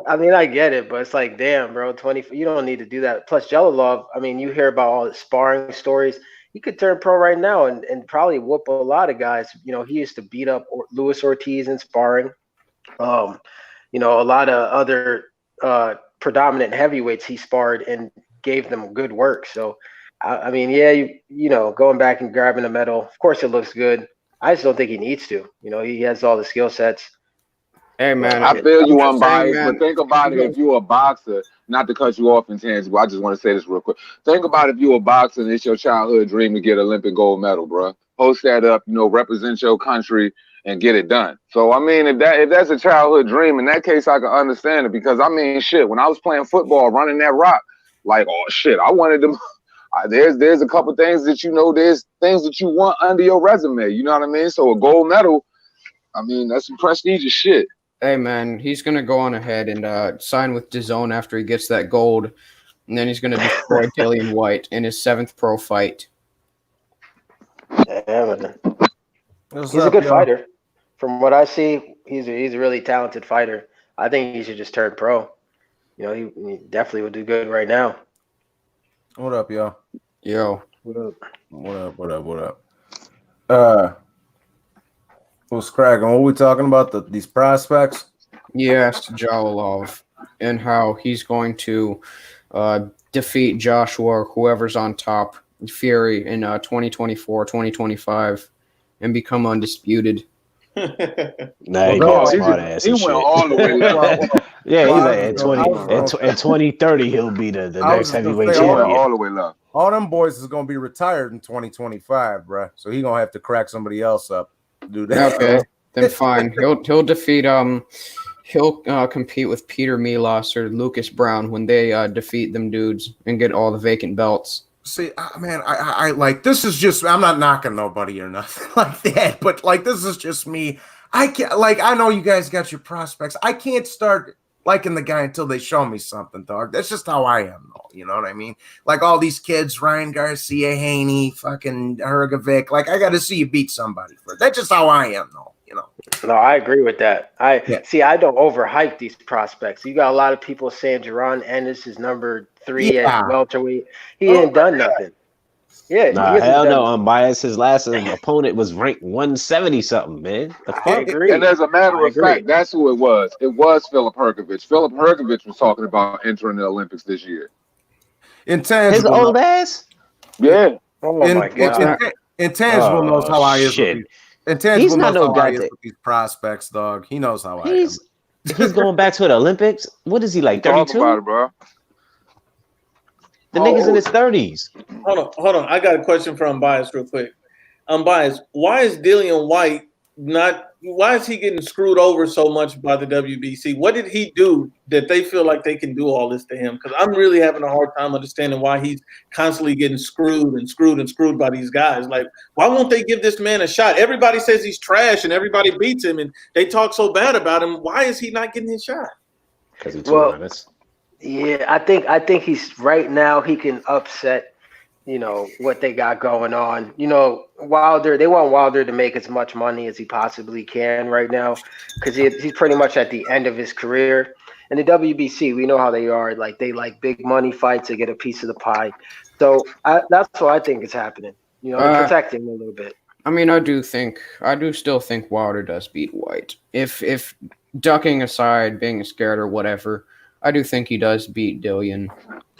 Speaker 5: I mean, I get it, but it's like, damn, bro, 20. You don't need to do that. Plus, Jalolov. I mean, you hear about all the sparring stories. He could turn pro right now and probably whoop a lot of guys. You know, he used to beat up Luis Ortiz in sparring. You know, a lot of other predominant heavyweights he sparred and gave them good work. So, I mean, yeah, you know, going back and grabbing a medal, of course it looks good. I just don't think he needs to. You know, he has all the skill sets.
Speaker 3: Hey, man.
Speaker 4: I feel you
Speaker 3: I'm just
Speaker 4: unbiased,
Speaker 3: saying,
Speaker 4: but
Speaker 3: man,
Speaker 4: think about it. If you're a boxer, not to cut you off intangible, I just want to say this real quick. Think about if you're a boxer and it's your childhood dream to get an Olympic gold medal, bro. Post that up, you know, represent your country and get it done. So I mean, if that's a childhood dream, in that case, I can understand it because I mean, shit, when I was playing football, running that rock, like, oh shit, I wanted to. There's a couple things that you know, there's things that you want under your resume. You know what I mean? So a gold medal, I mean, that's some prestigious shit.
Speaker 3: Hey, man, he's going to go on ahead and sign with DAZN after he gets that gold, and then he's going to destroy Dillian Whyte in his 7th pro fight.
Speaker 5: Yeah, man. He's a good fighter. From what I see, he's a really talented fighter. I think he should just turn pro. You know, he definitely would do good right now.
Speaker 6: What up, y'all?
Speaker 3: Yo.
Speaker 6: What up? What's cracking? What are we talking about? These prospects?
Speaker 3: Yes, Jalolov, and how he's going to defeat Joshua or whoever's on top, Fury, in 2024, 2025, and become undisputed.
Speaker 2: Nah,
Speaker 4: Well,
Speaker 2: he
Speaker 4: no,
Speaker 2: got
Speaker 4: he
Speaker 2: smart
Speaker 4: just-
Speaker 2: ass
Speaker 4: he
Speaker 2: and
Speaker 4: went
Speaker 2: shit.
Speaker 4: all the way left.
Speaker 2: Yeah, he's
Speaker 6: Well,
Speaker 2: like
Speaker 6: I
Speaker 2: at
Speaker 6: was
Speaker 2: 20
Speaker 6: gonna-
Speaker 2: at 2030 he'll be the
Speaker 6: I was
Speaker 2: next
Speaker 6: just gonna
Speaker 2: heavyweight
Speaker 6: say,
Speaker 4: He went
Speaker 2: champion.
Speaker 4: all the way left.
Speaker 6: All them boys is gonna be retired in 2025, bro. So he gonna have to crack somebody else up. Do that.
Speaker 3: Okay, then fine. He'll defeat he'll compete with Peter Milas or Lucas Brown when they defeat them dudes and get all the vacant belts.
Speaker 6: See, man, I like this is just. I'm not knocking nobody or nothing like that, but like this is just me. I can't like. I know you guys got your prospects. I can't start liking the guy until they show me something, dog. That's just how I am, though. You know what I mean? Like all these kids, Ryan Garcia, Haney, fucking Hergovic. Like I got to see you beat somebody first. That's just how I am, though. You know.
Speaker 5: No, I agree with that. I don't overhype these prospects. You got a lot of people saying Jaron Ennis is number 3 at welterweight. He ain't done nothing. Yeah,
Speaker 2: nah, hell no. Unbiased. His last opponent was ranked 170 something, man.
Speaker 5: I agree.
Speaker 4: And as a matter of fact, that's who it was. It was Philip Hergovic. Philip Hergovic was talking about entering the Olympics this year.
Speaker 6: Intangible.
Speaker 2: His old ass?
Speaker 4: Yeah.
Speaker 5: Oh my god.
Speaker 6: Intangible knows how I is.
Speaker 2: He's not no guy
Speaker 6: with these prospects, dog. He knows how I am.
Speaker 2: He's going back to the Olympics. What is he like? 32?
Speaker 4: Talk about it, bro.
Speaker 2: The nigga's in his 30s.
Speaker 1: Hold on. I got a question for Unbiased real quick. Unbiased, why is Dillian Whyte why is he getting screwed over so much by the WBC? What did he do that they feel like they can do all this to him? Because I'm really having a hard time understanding why he's constantly getting screwed by these guys. Like, why won't they give this man a shot? Everybody says he's trash and everybody beats him and they talk so bad about him. Why is he not getting his shot?
Speaker 2: Because he's too honest.
Speaker 5: Yeah, I think he's right now he can upset, what they got going on. Wilder, they want Wilder to make as much money as he possibly can right now because he's pretty much at the end of his career. And the WBC, we know how they are. Like, they like big money fights to get a piece of the pie. So that's what I think is happening. Protect him a little bit.
Speaker 3: I mean, I do still think Wilder does beat Whyte. If ducking aside, being scared or whatever, I do think he does beat Dillian.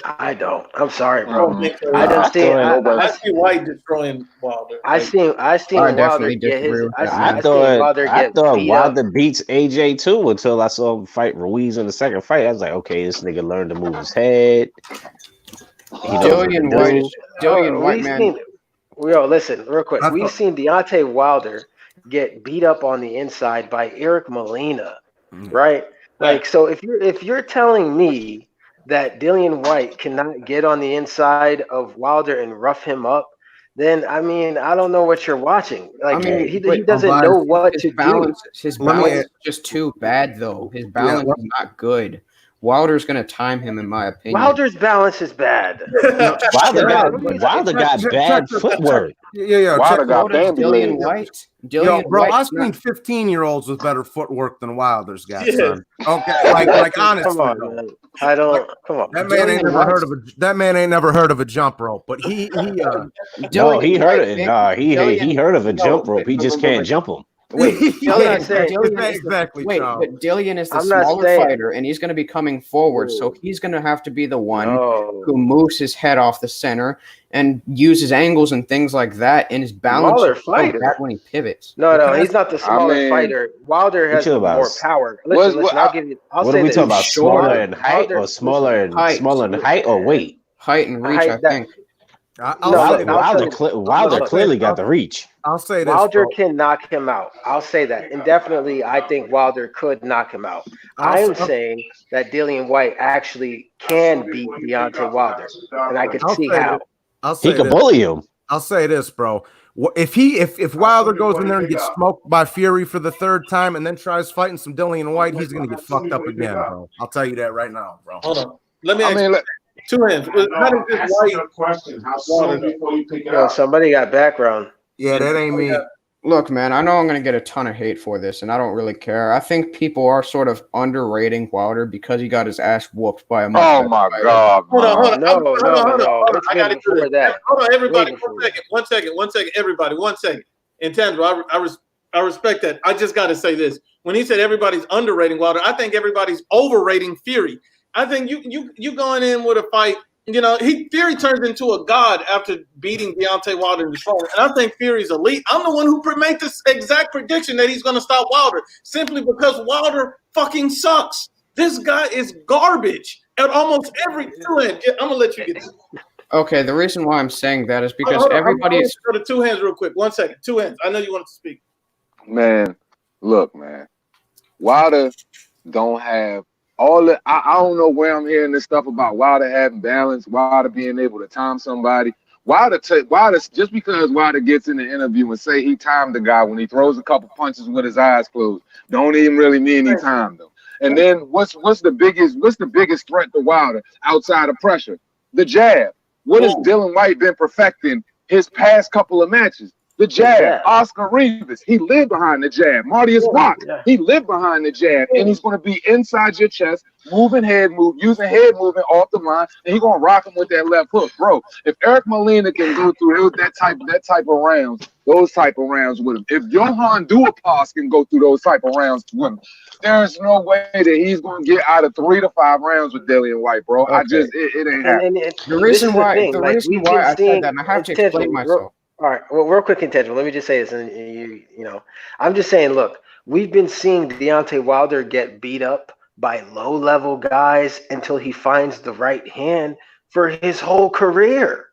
Speaker 5: I don't. I'm sorry, bro.
Speaker 1: I see Whyte destroying Wilder.
Speaker 5: I seen Wilder get his.
Speaker 2: I thought Wilder beats AJ too until I saw him fight Ruiz in the second fight. I was like, okay, this nigga learned to move his head.
Speaker 3: Dillian Whyte, man.
Speaker 5: Listen, real quick. We've seen Deontay Wilder get beat up on the inside by Eric Molina, right? Like, so if you're telling me that Dillian Whyte cannot get on the inside of Wilder and rough him up, then I mean, I don't know what you're watching. Like, he doesn't know what to do.
Speaker 3: His balance is just too bad, though. His balance is not good. Wilder's going to time him, in my opinion.
Speaker 5: Wilder's balance is bad.
Speaker 2: Wilder got bad footwork.
Speaker 6: Yeah.
Speaker 4: Wilder got
Speaker 3: Dillian Whyte.
Speaker 6: I've seen 15-year-olds with better footwork than Wilder's got, son. Okay, like honestly.
Speaker 5: Come on, man. Come on.
Speaker 6: That man ain't never heard of a jump rope, but he heard it.
Speaker 2: Nah, he heard of a jump rope. He just can't jump them.
Speaker 3: Wait,
Speaker 6: exactly.
Speaker 3: But Dillian is the smaller fighter, and he's going to be coming forward, so he's going to have to be the one who moves his head off the center and uses angles and things like that, and his balance is back when he pivots.
Speaker 5: No, he's not the smaller fighter. Wilder has more power. Listen, I'll
Speaker 2: what
Speaker 5: say
Speaker 2: are we
Speaker 5: this.
Speaker 2: talking about? Smaller in height or smaller in height or weight?
Speaker 3: Height and reach, I think.
Speaker 2: Wilder clearly got the reach.
Speaker 6: I'll say this.
Speaker 5: Wilder can knock him out. I'll say that. And definitely, I think Wilder could knock him out. I am saying that Dillian Whyte actually can beat Deontay Wilder. And I can see how.
Speaker 2: He can bully him.
Speaker 6: I'll say this, bro. If Wilder goes in there and gets smoked by Fury for the third time and then tries fighting some Dillian Whyte, he's going to get fucked up again, bro. I'll tell you that right now, bro.
Speaker 1: Hold on. Let me ask you. Two hands. How does this Whyte question? How soon before you pick it up?
Speaker 5: Somebody got background.
Speaker 6: Yeah, that ain't me.
Speaker 3: Look, man, I know I'm going to get a ton of hate for this, and I don't really care. I think people are sort of underrating Wilder because he got his ass whooped by a much
Speaker 4: Oh, my God.
Speaker 1: Hold on.
Speaker 5: No.
Speaker 1: I got to do that. Hold on, everybody. 1 second. Everybody, 1 second. Intangible, I respect that. I just got to say this. When he said everybody's underrating Wilder, I think everybody's overrating Fury. I think you going in with a fight. Fury turns into a god after beating Deontay Wilder in the phone. And I think Fury's elite. I'm the one who made this exact prediction that he's going to stop Wilder simply because Wilder fucking sucks. This guy is garbage at almost every end. I'm going to let you get this.
Speaker 3: Okay, the reason why I'm saying that is because everybody is...
Speaker 1: Go to two hands real quick. 1 second. Two hands. I know you wanted to speak.
Speaker 4: Man, look, man. Wilder don't have I don't know where I'm hearing this stuff about Wilder having balance, Wilder being able to time somebody. Wilder just because Wilder gets in the interview and say he timed the guy when he throws a couple punches with his eyes closed, don't even really mean he timed them. And then what's the biggest threat to Wilder outside of pressure? The jab. What has Dillian Whyte been perfecting his past couple of matches? The jab. Oscar Rivas, he lived behind the jab. Martius Rock, he lived behind the jab. And he's going to be inside your chest, using head movement off the line, and he's going to rock him with that left hook. Bro, if Eric Molina can go through that type of rounds, those type of rounds with him, if Johan Duhaupas can go through those type of rounds with him, there's no way that he's going to get out of 3 to 5 rounds with Dillian Whyte, bro. Okay. It ain't happening.
Speaker 3: The reason why I said that, and I have to explain myself.
Speaker 5: All right, well, real quick, intentional. Let me just say this, and you know, I'm just saying. Look, we've been seeing Deontay Wilder get beat up by low-level guys until he finds the right hand for his whole career.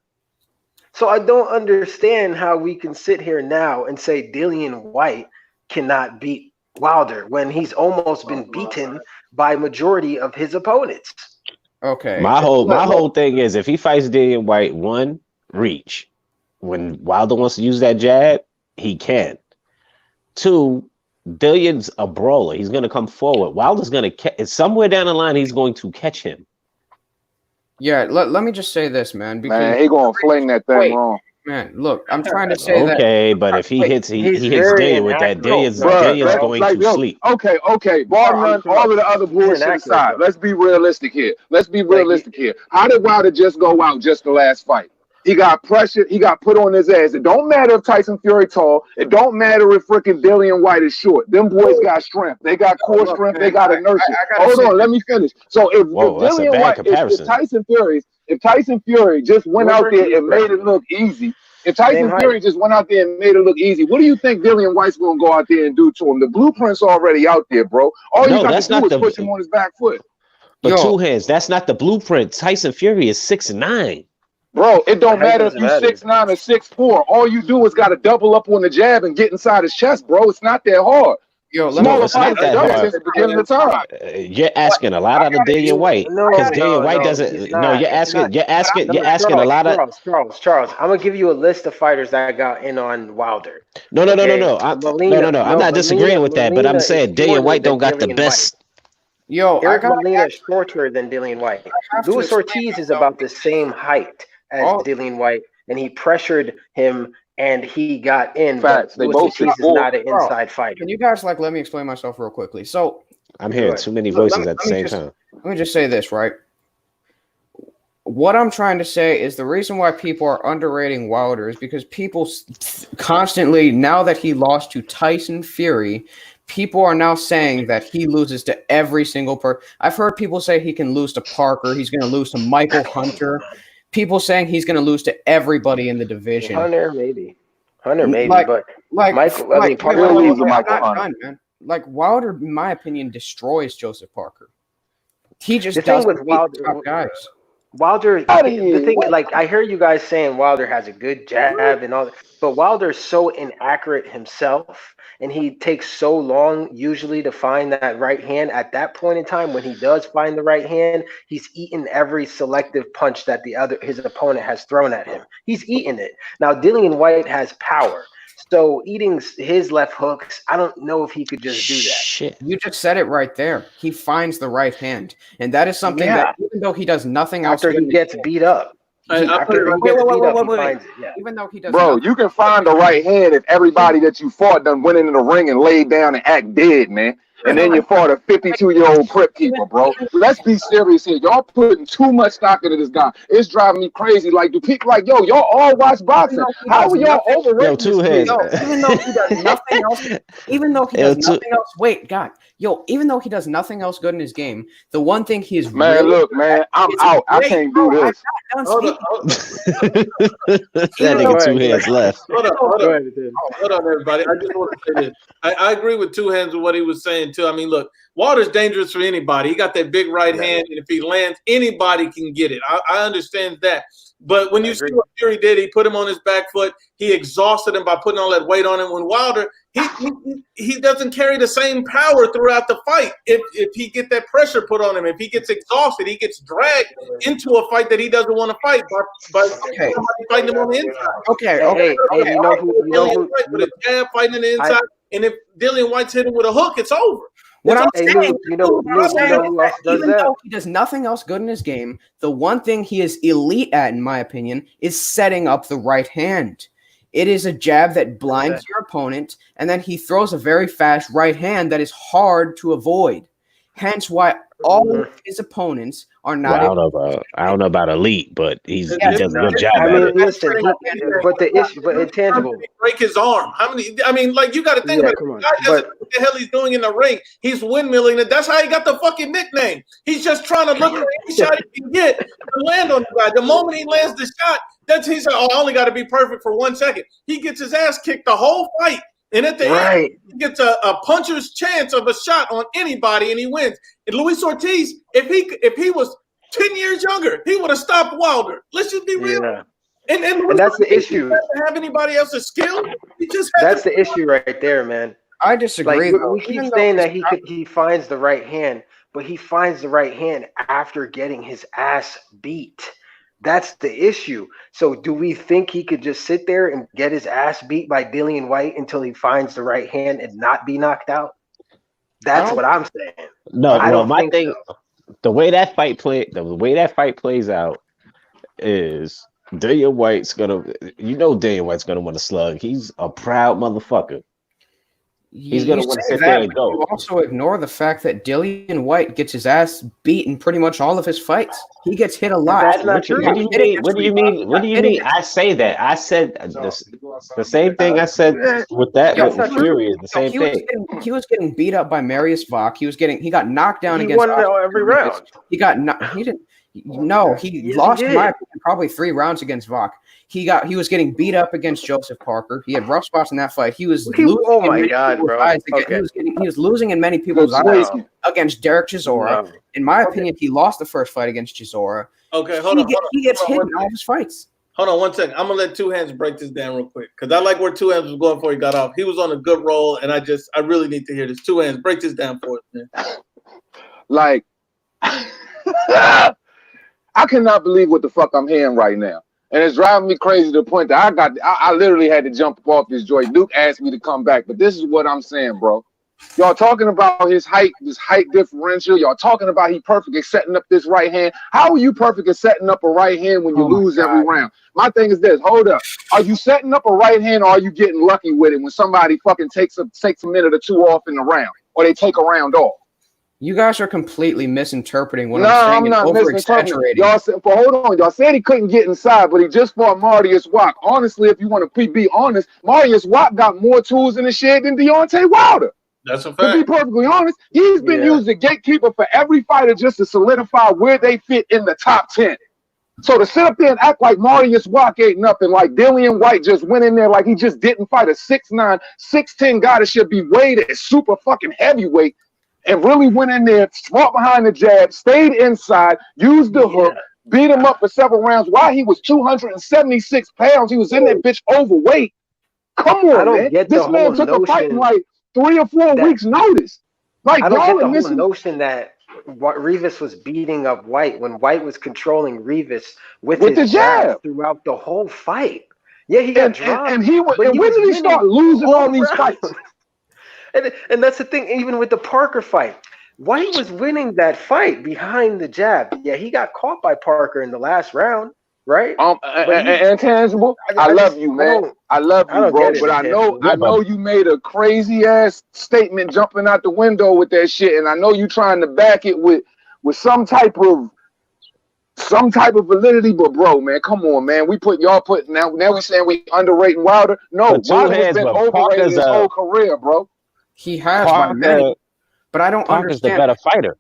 Speaker 5: So I don't understand how we can sit here now and say Dillian Whyte cannot beat Wilder when he's almost been beaten by majority of his opponents.
Speaker 3: Okay.
Speaker 2: My whole thing is if he fights Dillian Whyte, one, reach. When Wilder wants to use that jab, he can. 2, Dillian's a brawler. He's going to come forward. Wilder's going to catch. Somewhere down the line, he's going to catch him.
Speaker 3: Yeah, let me just say this, man. Because
Speaker 4: man, he going to fling that thing wrong.
Speaker 3: Man, look, I'm trying to say that.
Speaker 2: Okay, but if he hits Dillian with that, Dillian's going to sleep.
Speaker 4: Okay. Bar none, all of the other bullshit aside. Let's be realistic here. How did Wilder just go out just the last fight? He got pressured. He got put on his ass. It don't matter if Tyson Fury tall. It don't matter if freaking Dillian Whyte is short. Them boys got strength. They got core strength. They got inertia. Hold on, let me finish. So if Dillian Whyte, if Tyson Fury just went out there and made it look easy, what do you think Dillian Whyte's gonna go out there and do to him? The blueprint's already out there, bro. All you got to do is push him on his back foot.
Speaker 2: But 2 hands, that's not the blueprint. Tyson Fury is 6'9".
Speaker 4: Bro, it don't matter if you're 6'9" or 6'4". All you do is got to double up on the jab and get inside his chest, bro. It's not that hard.
Speaker 2: Yo, it's not that hard. Since the beginning of time. You're asking a lot out of Dillian Whyte because Dillian Whyte doesn't. No, you're asking a lot of.
Speaker 5: Charles, I'm gonna give you a list of fighters that got in on Wilder.
Speaker 2: No. I'm not disagreeing with that, but I'm saying Dillian Whyte don't got the best.
Speaker 5: Yo, Eric Molina is shorter than Dillian Whyte. Luis Ortiz is about the same height as Dillian Whyte, and he pressured him and he got in.
Speaker 4: Facts. They both
Speaker 5: is not an inside fighter.
Speaker 3: Can you guys let me explain myself real quickly? So
Speaker 2: I'm hearing too many voices at the same time.
Speaker 3: Let me just say this, right? What I'm trying to say is the reason why people are underrating Wilder is because people constantly, now that he lost to Tyson Fury, people are now saying that he loses to every single person. I've heard people say he can lose to Parker. He's going to lose to Michael Hunter. People saying he's going to lose to everybody in the division.
Speaker 5: Hunter, maybe, but Michael. I mean, Parker
Speaker 4: loses to Michael Hunter.
Speaker 3: Man. Like Wilder, in my opinion, destroys Joseph Parker. He just
Speaker 5: doesn't beat the top guys. Wilder, the thing, like I hear you guys saying Wilder has a good jab and all that, but Wilder's so inaccurate himself, and he takes so long usually to find that right hand. At that point in time, when he does find the right hand, he's eaten every selective punch that his opponent has thrown at him. He's eaten it. Now, Dillian Whyte has power. So eating his left hooks, I don't know if he could just do that.
Speaker 2: Shit.
Speaker 3: You just said it right there. He finds the right hand. And that is something that even though he does nothing else.
Speaker 5: After he gets beat up. Even though he does
Speaker 4: you can find the right hand if everybody that you fought done went into the ring and laid down and act dead, man. And then you fought a 52-year-old Crip keeper, bro. Let's be serious here. Y'all putting too much stock into this guy. It's driving me crazy. Like, do people like, y'all all watch boxing? How are y'all overrating this kid?
Speaker 3: Even though he does nothing else, even though he does nothing else good in his game, the one thing he is
Speaker 4: look, man, I'm out. I can't do this.
Speaker 2: That nigga 2 hands left.
Speaker 1: Hold on, everybody. I just want to say this. I agree with 2 hands with what he was saying too. I mean, look, Wilder's dangerous for anybody. He got that big right hand, and if he lands, anybody can get it. I understand that. But when you see what Fury did, he put him on his back foot. He exhausted him by putting all that weight on him. When Wilder, he doesn't carry the same power throughout the fight. If he get that pressure put on him, if he gets exhausted, he gets dragged into a fight that he doesn't want to fight by fighting him on the inside.
Speaker 5: Okay. You know who
Speaker 1: with a jab fighting on the inside, and if Dillian Whyte's hit him with a hook, it's over.
Speaker 3: What I'm saying,
Speaker 5: even
Speaker 3: though he does nothing else good in his game, the one thing he is elite at, in my opinion, is setting up the right hand. It is a jab that blinds your opponent, and then he throws a very fast right hand that is hard to avoid. Hence why all of his opponents are not.
Speaker 2: I don't know about elite, but he does a good job.
Speaker 5: I mean, listen, but the issue, but intangible.
Speaker 1: Break his arm. How many? I mean, like you got to think about it. The guy doesn't know what the hell he's doing in the ring. He's windmilling it. That's how he got the fucking nickname. He's just trying to look for any shot he can get to land on the guy. The moment he lands the shot, he's like, I only got to be perfect for 1 second. He gets his ass kicked the whole fight. And at the end, he gets a puncher's chance of a shot on anybody, and he wins. And Luis Ortiz, if he was 10 years younger, he would have stopped Wilder. Let's just be real.
Speaker 5: Yeah.
Speaker 1: And
Speaker 5: that's the issue.
Speaker 1: Have anybody else's skill?
Speaker 5: That's the issue right there, man.
Speaker 3: I disagree.
Speaker 5: Like, we keep saying that he finds the right hand, but he finds the right hand after getting his ass beat. That's the issue. So do we think he could just sit there and get his ass beat by Dillian Whyte until he finds the right hand and not be knocked out? That's what I'm saying.
Speaker 2: No, my thing, the way that fight plays out is Dillian Whyte's Dillian Whyte's gonna win a slug. He's a proud motherfucker. He's going to want to sit there and go.
Speaker 3: You also ignore the fact that Dillian Whyte gets his ass beat in pretty much all of his fights. He gets hit a lot.
Speaker 5: That's not true.
Speaker 2: What do you mean? What do you mean? I say that. I said the same thing I said with that with Fury. The same thing.
Speaker 3: He was getting beat up by Marius Vach. He got knocked down against.
Speaker 5: He won every round.
Speaker 3: He didn't. No, he lost in my opinion, probably 3 rounds against Vach. He was getting beat up against Joseph Parker. He had rough spots in that fight. He was losing.
Speaker 5: Oh my god, bro!
Speaker 3: He was losing in many people's eyes against Derek Chisora. No. In my opinion, he lost the first fight against Chisora.
Speaker 1: Okay, hold on.
Speaker 3: He gets hit in all of his fights.
Speaker 1: Hold on 1 second. I'm gonna let Two Hands break this down real quick because I like where Two Hands was going before he got off. He was on a good roll, and I really need to hear this. Two Hands, break this down for us, man.
Speaker 4: Like, I cannot believe what the fuck I'm hearing right now. And it's driving me crazy to the point that I literally had to jump off this joint. Duke asked me to come back, but this is what I'm saying, bro. Y'all talking about his height, this height differential. Y'all talking about he perfect at setting up this right hand. How are you perfect at setting up a right hand when you lose every round? My thing is this. Hold up. Are you setting up a right hand or are you getting lucky with it when somebody fucking takes a minute or 2 off in the round or they take a round off?
Speaker 3: You guys are completely misinterpreting what I'm saying.
Speaker 4: I'm not
Speaker 3: over-exaggerating.
Speaker 4: Y'all said, hold on. Y'all said he couldn't get inside, but he just fought Marius Wack. Honestly, if you want to be honest, Marius Wack got more tools in the shed than Deontay Wilder.
Speaker 1: That's a fact.
Speaker 4: To be perfectly honest, he's been used as gatekeeper for every fighter just to solidify where they fit in the top 10. So to sit up there and act like Marius Wack ain't nothing, like Dillian Whyte just went in there like he just didn't fight a 6'9", 6'10" guy that should be weighed at super fucking heavyweight, and really went in there, fought behind the jab, stayed inside, used the hook, beat him up for several rounds. While he was 276 pounds, he was in that bitch overweight. Come on, man. This man took a fight in like 3 or 4 weeks' notice. Like,
Speaker 5: I don't get the whole notion that Rivas was beating up Whyte when Whyte was controlling Rivas with his jab throughout the whole fight. Yeah, he got dropped.
Speaker 4: And when did he start losing all these fights?
Speaker 5: And that's the thing, even with the Parker fight, Whyte was winning that fight behind the jab. Yeah, he got caught by Parker in the last round, right?
Speaker 4: Intangible, I love you, man. I love you, bro. But I know you made a crazy ass statement jumping out the window with that shit, and I know you trying to back it with some type of validity. But bro, man, come on, man. Now we saying we underrating Wilder. No, Wilder's been overrated his whole career, bro.
Speaker 3: He has by many, but I don't understand.
Speaker 2: Parker's the better fighter.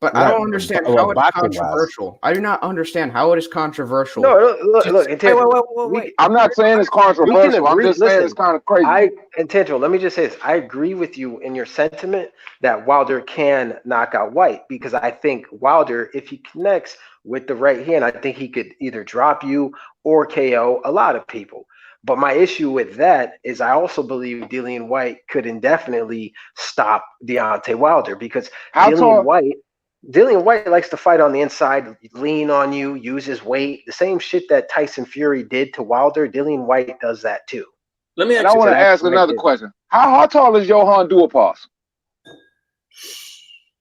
Speaker 3: But I don't understand how it's
Speaker 2: boxing-wise.
Speaker 3: controversial. I do not understand how it is controversial.
Speaker 5: No, look,
Speaker 3: Wait.
Speaker 4: I'm not saying it's controversial. I'm just saying it's kind of crazy.
Speaker 5: Intentional. Let me just say this. I agree with you in your sentiment that Wilder can knock out Whyte, because I think Wilder, if he connects with the right hand, I think he could either drop you or KO a lot of people. But my issue with that is I also believe Dillian Whyte could indefinitely stop Deontay Wilder, because Dillian Whyte likes to fight on the inside, lean on you, use his weight. The same shit that Tyson Fury did to Wilder, Dillian Whyte does that too.
Speaker 1: Let me.
Speaker 4: And I want to ask another question. How tall is Johan Duhaupas?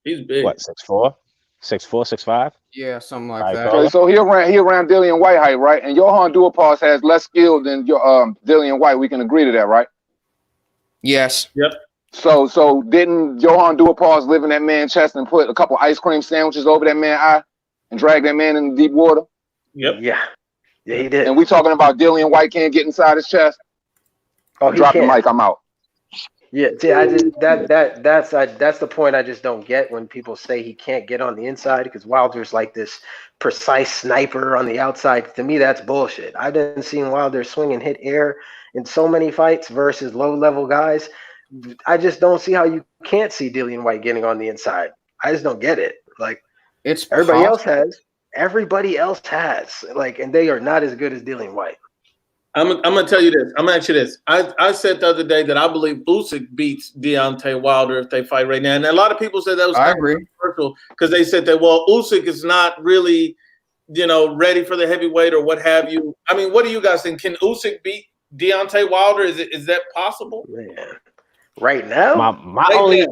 Speaker 1: He's big.
Speaker 2: What, 6'4", 6'5"?
Speaker 3: Yeah, something like
Speaker 2: Right,
Speaker 3: that.
Speaker 4: Okay, so he around Dillian Whyte height, right? And Johan Duhaupas has less skill than Dillian Whyte. We can agree to that, right?
Speaker 3: Yes.
Speaker 1: Yep.
Speaker 4: So didn't Johan Duhaupas live in that man's chest and put a couple ice cream sandwiches over that man's eye and drag that man in the deep water?
Speaker 1: Yep.
Speaker 5: Yeah, he did.
Speaker 4: And we talking about Dillian Whyte can't get inside his chest?
Speaker 5: Oh,
Speaker 4: Drop the mic, I'm out.
Speaker 5: Yeah, see, that's the point I just don't get when people say he can't get on the inside, because Wilder's like this precise sniper on the outside. To me, that's bullshit. I've been seeing Wilder swing and hit air in so many fights versus low-level guys. I just don't see how you can't see Dillian Whyte getting on the inside. I just don't get it. Like,
Speaker 3: it's
Speaker 5: everybody else has. Everybody else has. Like, and they are not as good as Dillian Whyte.
Speaker 1: I'm gonna tell you this. I'm gonna ask you this. I said the other day that I believe Usyk beats Deontay Wilder if they fight right now, and a lot of people said that was controversial because they said that Usyk is not really, ready for the heavyweight or what have you. I mean, what do you guys think? Can Usyk beat Deontay Wilder? Is that possible?
Speaker 5: Man. Right now,
Speaker 2: my only.
Speaker 5: I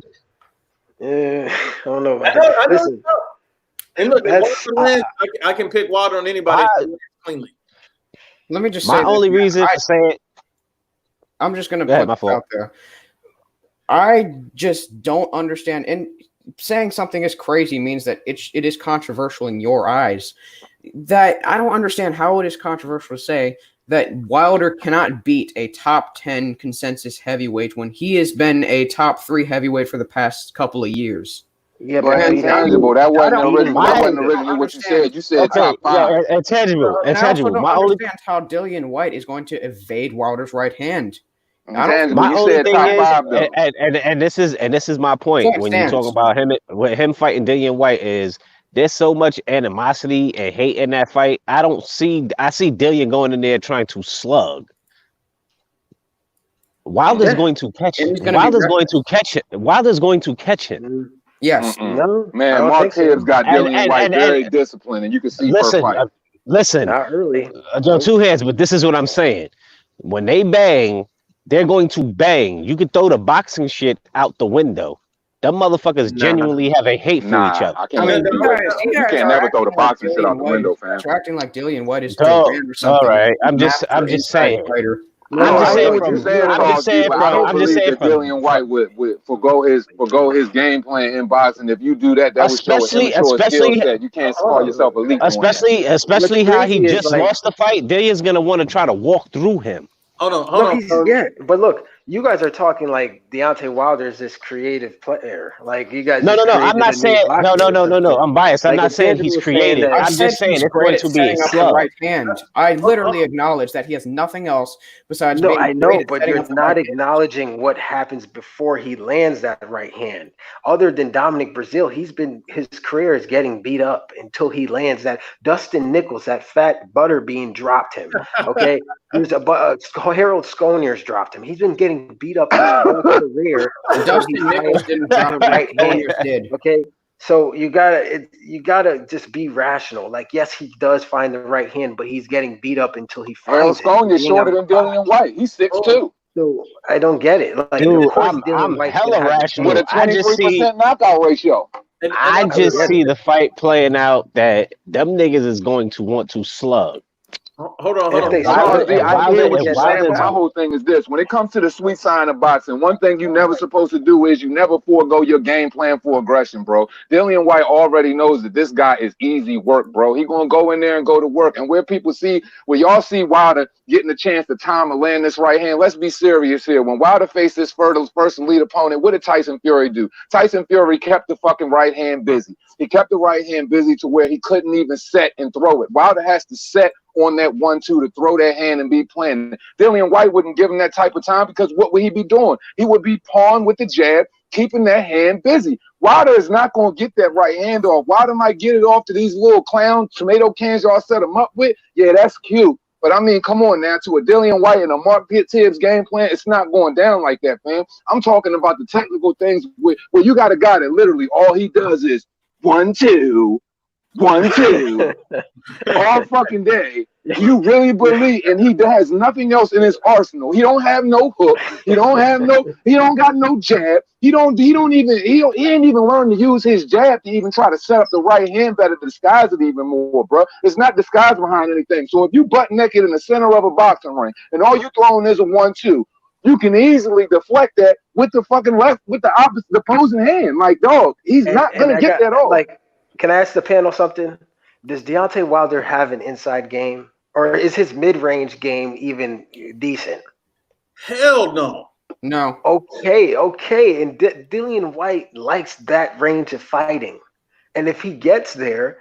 Speaker 5: don't know about
Speaker 1: that.
Speaker 5: Listen,
Speaker 1: and look, if Wilder wins, I can pick Wilder on anybody cleanly.
Speaker 3: Let me just
Speaker 2: say
Speaker 3: my
Speaker 2: only reason for saying.
Speaker 3: I'm just going to put it out there. I just don't understand. And saying something is crazy means that it is controversial in your eyes. That I don't understand how it is controversial to say that Wilder cannot beat a top 10 consensus heavyweight when he has been a top 3 heavyweight for the past couple of years.
Speaker 4: Yeah, but intangible. That wasn't originally what you said. You said top 5.
Speaker 2: Yeah, intangible.
Speaker 3: And I also don't understand how Dillian Whyte is going to evade Wilder's right hand.
Speaker 2: My only thing is, and this is my point when you talk about him fighting Dillian Whyte is there's so much animosity and hate in that fight. I see Dillian going in there trying to slug. Wilder's going to catch him. Wilder's going to catch him.
Speaker 3: Yes.
Speaker 5: No,
Speaker 4: man, Mark Hibbs got Dillian Whyte very disciplined, and you can see per fight.
Speaker 2: Listen,
Speaker 5: not early.
Speaker 2: Two hands, but this is what I'm saying. When they bang, they're going to bang. You can throw the boxing shit out the window. Them motherfuckers genuinely have a hate for each other.
Speaker 4: You can't never throw the boxing shit out the window, fam.
Speaker 3: Acting like Dillian Whyte is
Speaker 2: all right. I'm just saying.
Speaker 4: I'm just saying, bro. I don't believe that Dillian Whyte would forgo his game plan in boxing. If you do that, that would show a skill set. You can't call yourself elite.
Speaker 2: Especially how he just lost the fight. Dillian's gonna want to try to walk through him.
Speaker 1: Hold on.
Speaker 5: Yeah, but look, you guys are talking like Deontay Wilder is this creative player. Like you guys.
Speaker 2: No. I'm not saying no. I'm biased. I'm not saying he's creative. I'm just saying it's going to be a slow.
Speaker 3: Right hand. I literally acknowledge that he has nothing else besides.
Speaker 5: No, I know, but you're not acknowledging what happens before he lands that right hand. Other than Dominic Breazeale, his career is getting beat up until he lands that. Dustin Nichols, that fat butterbean, dropped him. Okay. Harold Sconier's dropped him. He's been getting beat up his whole career.
Speaker 3: Dustin Nichols didn't drop him. Right hand. Did.
Speaker 5: Okay, so you gotta just be rational. Like, yes, he does find the right hand, but he's getting beat up until he finds it.
Speaker 4: Harold Sconier shorter than Dillian Whyte. He's 6'2".
Speaker 5: So I don't get it. Like,
Speaker 2: dude, I'm hella rational.
Speaker 4: With a 23% knockout ratio.
Speaker 2: I just see the fight playing out that them niggas is going to want to slug.
Speaker 1: Hold on.
Speaker 5: If they
Speaker 2: Why
Speaker 5: start,
Speaker 2: would- and why
Speaker 4: I hear
Speaker 2: would-
Speaker 4: what
Speaker 2: and
Speaker 4: you're
Speaker 2: why
Speaker 4: saying,
Speaker 2: would-
Speaker 4: but my whole thing is this. When it comes to the sweet side of boxing, one thing you're never supposed to do is you never forego your game plan for aggression, bro. Dillian Whyte already knows that this guy is easy work, bro. He gonna go in there and go to work. And where y'all see Wilder getting a chance to time and land this right hand, let's be serious here. When Wilder faced his first elite opponent, what did Tyson Fury do? Tyson Fury kept the fucking right hand busy. He kept the right hand busy to where he couldn't even set and throw it. Wilder has to set on that 1-2 to throw that hand and be playing. Dillian Whyte wouldn't give him that type of time because what would he be doing? He would be pawing with the jab, keeping that hand busy. Wilder is not going to get that right hand off. Wilder might get it off to these little clown tomato cans y'all set him up with. Yeah, that's cute. But I mean, come on now, to a Dillian Whyte and a Mark Tibbs game plan, it's not going down like that, fam. I'm talking about the technical things where you got a guy that literally all he does is 1-2, 1-2 all fucking day. You really believe, and he has nothing else in his arsenal. He don't have no hook. He don't got no jab. He ain't even learned to use his jab to even try to set up the right hand better to disguise it even more, bro. It's not disguised behind anything. So if you butt naked in the center of a boxing ring and all you throwing is a 1-2, you can easily deflect that with the fucking left, with the opposing hand. Like, dog, he's not gonna get that off.
Speaker 5: Like, can I ask the panel something? Does Deontay Wilder have an inside game, or is his mid-range game even decent?
Speaker 1: Hell no.
Speaker 3: No.
Speaker 5: Okay. And Dillian Whyte likes that range of fighting, and if he gets there,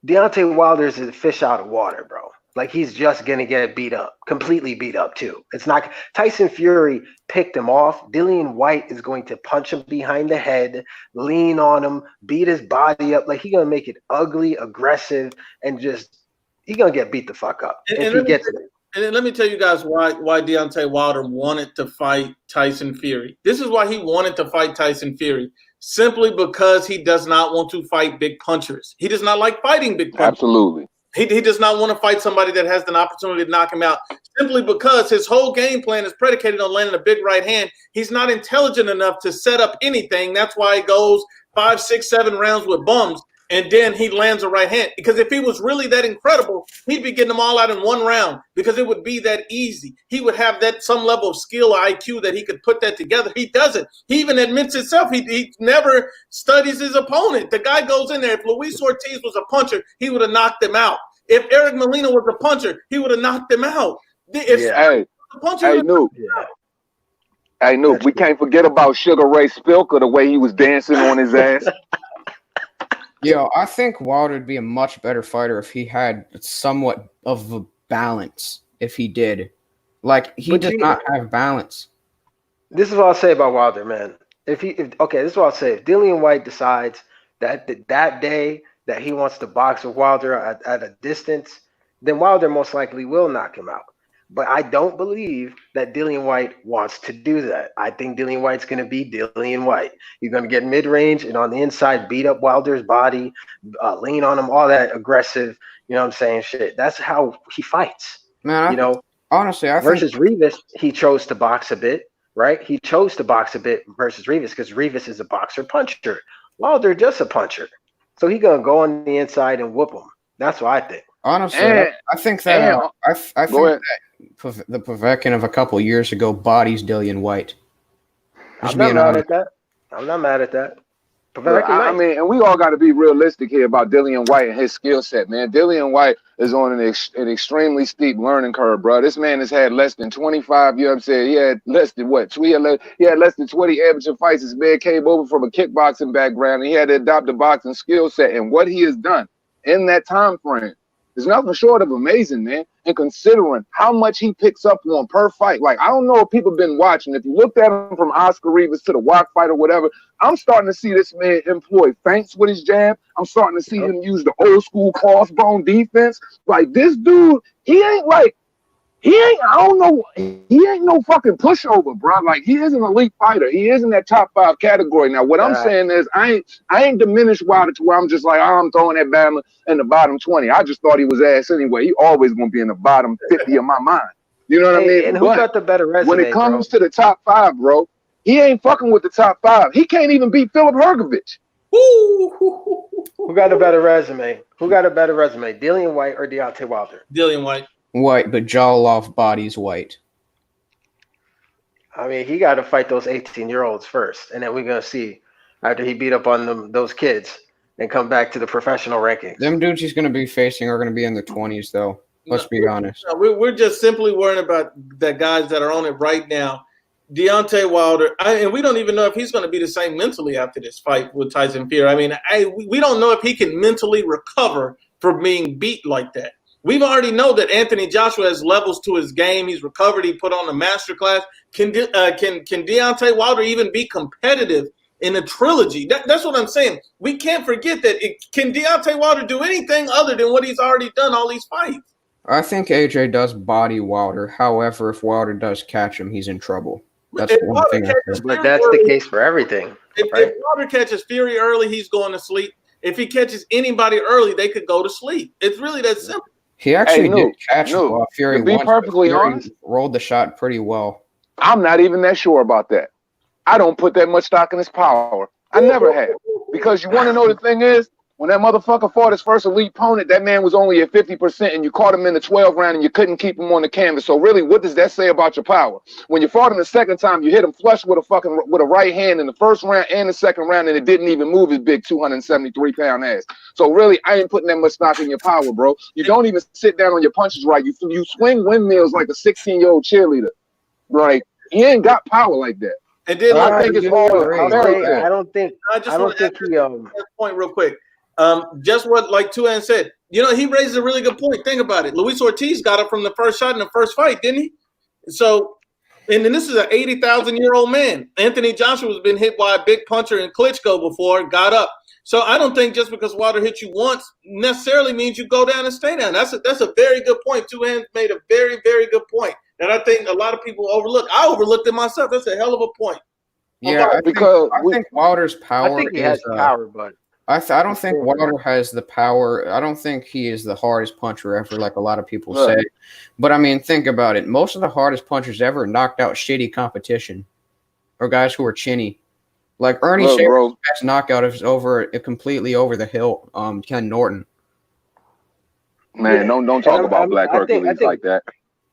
Speaker 5: Deontay Wilder's a fish out of water, bro. Like, he's just gonna get beat up, completely beat up too. It's not Tyson Fury picked him off. Dillian Whyte is going to punch him behind the head, lean on him, beat his body up. Like, he's gonna make it ugly, aggressive, and just he's gonna get beat the fuck up if he gets it.
Speaker 1: And then let me tell you guys why Deontay Wilder wanted to fight Tyson Fury. This is why he wanted to fight Tyson Fury. Simply because he does not want to fight big punchers. He does not like fighting big punchers.
Speaker 4: Absolutely.
Speaker 1: He does not want to fight somebody that has an opportunity to knock him out, simply because his whole game plan is predicated on landing a big right hand. He's not intelligent enough to set up anything. That's why he goes 5, 6, 7 rounds with bums, and then he lands a right hand. Because if he was really that incredible, he'd be getting them all out in one round, because it would be that easy. He would have that some level of skill or IQ that he could put that together. He doesn't. He even admits himself he never studies his opponent. The guy goes in there. If Luis Ortiz was a puncher, he would have knocked him out. If Eric Molina was a puncher, he would have knocked him out.
Speaker 4: Hey, Noob, we can't forget about Sugar Ray Spilker, the way he was dancing on his ass.
Speaker 3: Yo, I think Wilder would be a much better fighter if he had somewhat of a balance. If he did, like, he does not have balance.
Speaker 5: This is what I'll say about Wilder, man. This is what I'll say. If Dillian Whyte decides that day that he wants to box with Wilder at a distance, then Wilder most likely will knock him out. But I don't believe that Dillian Whyte wants to do that. I think Dillian Whyte's going to be Dillian Whyte. He's going to get mid-range and on the inside beat up Wilder's body, lean on him, all that aggressive, you know what I'm saying, shit. That's how he fights.
Speaker 3: Man, honestly, I
Speaker 5: versus Rivas, he chose to box a bit, right? He chose to box a bit versus Rivas because Rivas is a boxer-puncher. Wilder just a puncher. So he's going to go on the inside and whoop him. That's what I think.
Speaker 3: Honestly, I think that the Povetkin of a couple years ago bodies Dillian Whyte.
Speaker 5: I'm not mad at that.
Speaker 4: I mean, and we all got to be realistic here about Dillian Whyte and his skill set, man. Dillian Whyte is on an extremely steep learning curve, bro. This man has had less than 25, you know what I'm saying? He had less than he had less than 20 amateur fights. His man came over from a kickboxing background, and he had to adopt a boxing skill set. And what he has done in that time frame is nothing short of amazing, man. And considering how much he picks up on per fight, like, I don't know if people have been watching. If you looked at him from Oscar Rivas to the Walk fight or whatever, I'm starting to see this man employ feints with his jab. I'm starting to see him use the old school crossbone defense. Like, this dude, he ain't no fucking pushover, bro. Like, he is an elite fighter. He is in that top 5 category. Now, what I'm saying is I ain't diminished Wilder to where I'm just like, I'm throwing that Bama in the bottom 20. I just thought he was ass anyway. He always gonna be in the bottom 50 of my mind. You know what I mean?
Speaker 5: And who got the better resume,
Speaker 4: when it comes to the top 5, bro, he ain't fucking with the top 5. He can't even beat Philip Hergovich.
Speaker 5: Who got a better resume? Dillian Whyte or Deontay Wilder?
Speaker 1: Dillian Whyte.
Speaker 3: White, but jaw off bodies White.
Speaker 5: I mean, he got to fight those 18-year-olds first, and then we're gonna see after he beat up on those kids and come back to the professional rankings.
Speaker 3: Them dudes he's going to be facing are going to be in their 20s, though. Let's be honest.
Speaker 1: We're just simply worrying about the guys that are on it right now. Deontay Wilder, and we don't even know if he's going to be the same mentally after this fight with Tyson Fury. I mean, we don't know if he can mentally recover from being beat like that. We've already know that Anthony Joshua has levels to his game. He's recovered. He put on a masterclass. Can Deontay Wilder even be competitive in a trilogy? That's what I'm saying. We can't forget that. Can Deontay Wilder do anything other than what he's already done all these fights?
Speaker 3: I think AJ does body Wilder. However, if Wilder does catch him, he's in trouble. That's one thing.
Speaker 5: But that's the case for everything.
Speaker 1: If Wilder catches Fury early, he's going to sleep. If he catches anybody early, they could go to sleep. It's really that simple.
Speaker 3: He actually did catch Fury once.
Speaker 4: Perfectly honest,
Speaker 3: rolled the shot pretty well.
Speaker 4: I'm not even that sure about that. I don't put that much stock in his power. I never have. Because you want to know the thing is, when that motherfucker fought his first elite opponent, that man was only at 50%, and you caught him in the 12th round, and you couldn't keep him on the canvas. So really, what does that say about your power? When you fought him the second time, you hit him flush with a right hand in the first round and the second round, and it didn't even move his big 273-pound ass. So really, I ain't putting that much stock in your power, bro. You don't even sit down on your punches right. You swing windmills like a 16-year-old cheerleader. Like, he ain't got power like that.
Speaker 1: And then
Speaker 4: I think it's hard.
Speaker 5: I don't think he
Speaker 1: point real quick. Just what like Tuan said, he raises a really good point. Think about it. Luis Ortiz got up from the first shot in the first fight, didn't he? So, and then this is an 80,000-year-old man. Anthony Joshua's been hit by a big puncher in Klitschko before, got up. So I don't think just because Wilder hit you once necessarily means you go down and stay down. That's a very good point. Tuan made a very, very good point that I think a lot of people overlook. I overlooked it myself. That's a hell of a point.
Speaker 3: Yeah, I think Wilder's power.
Speaker 5: I think he has power, but
Speaker 3: I don't think Wilder has the power. I don't think he is the hardest puncher ever, like a lot of people say. But, I mean, think about it. Most of the hardest punchers ever knocked out shitty competition or guys who are chinny. Like Ernie Schaefer's best knockout is completely over the hill, Ken Norton.
Speaker 4: Man, don't talk about Black Hercules like that.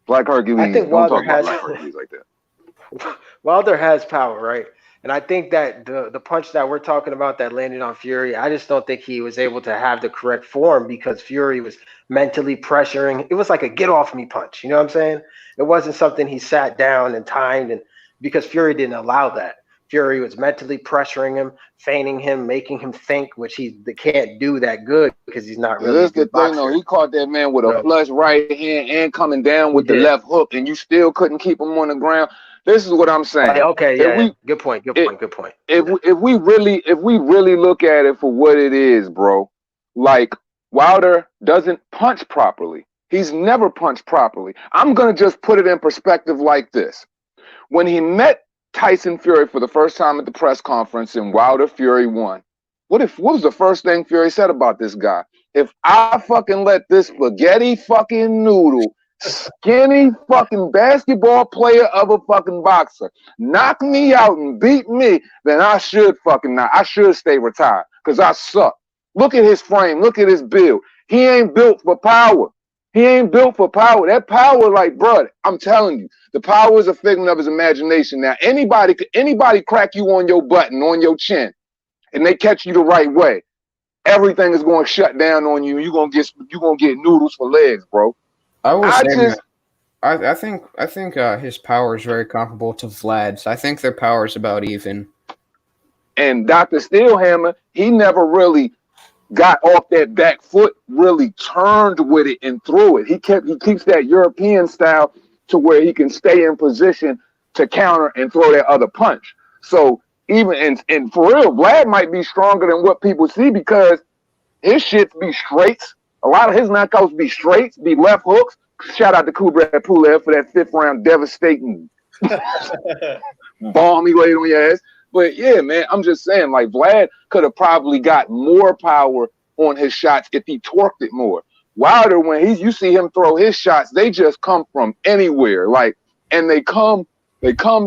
Speaker 4: Black Hercules,
Speaker 5: I think
Speaker 4: don't talk about Black Hercules like that.
Speaker 5: Wilder has power, right? And I think that the punch that we're talking about that landed on Fury, I just don't think he was able to have the correct form because Fury was mentally pressuring. It was like a get off me punch. You know what I'm saying? It wasn't something he sat down and timed, and because Fury didn't allow that. Fury was mentally pressuring him, feigning him, making him think, which they can't do that good because he's not really.
Speaker 4: That's the thing, though. He caught that man with a flush right hand and coming down with the left hook, and you still couldn't keep him on the ground. This is what I'm saying.
Speaker 5: Okay, yeah, good point.
Speaker 4: If we really look at it for what it is, bro, like Wilder doesn't punch properly. He's never punched properly. I'm gonna just put it in perspective like this: when he met Tyson Fury for the first time at the press conference and Wilder Fury won, what was the first thing Fury said about this guy? If I fucking let this spaghetti fucking noodle skinny fucking basketball player of a fucking boxer knock me out and beat me, then I should stay retired because I suck. Look at his frame. Look at his build. He ain't built for power. That power, like, bro, I'm telling you, the power is a figment of his imagination. Now, anybody crack you on your button, on your chin, and they catch you the right way, everything is going to shut down on you. You're gonna get noodles for legs, bro.
Speaker 3: I think his power is very comparable to Vlad's. I think their power is about even.
Speaker 4: And Dr. Steelhammer, he never really got off that back foot, really turned with it and threw it. He keeps that European style to where he can stay in position to counter and throw that other punch. So even and for real, Vlad might be stronger than what people see because his shits be straights. A lot of his knockouts be straights, be left hooks. Shout out to Kubrat Pulev for that 5th round devastating bomb he laid on your ass. But yeah, man, I'm just saying, like, Vlad could have probably got more power on his shots if he torqued it more. Wilder, when you see him throw his shots, they just come from anywhere, like, and they come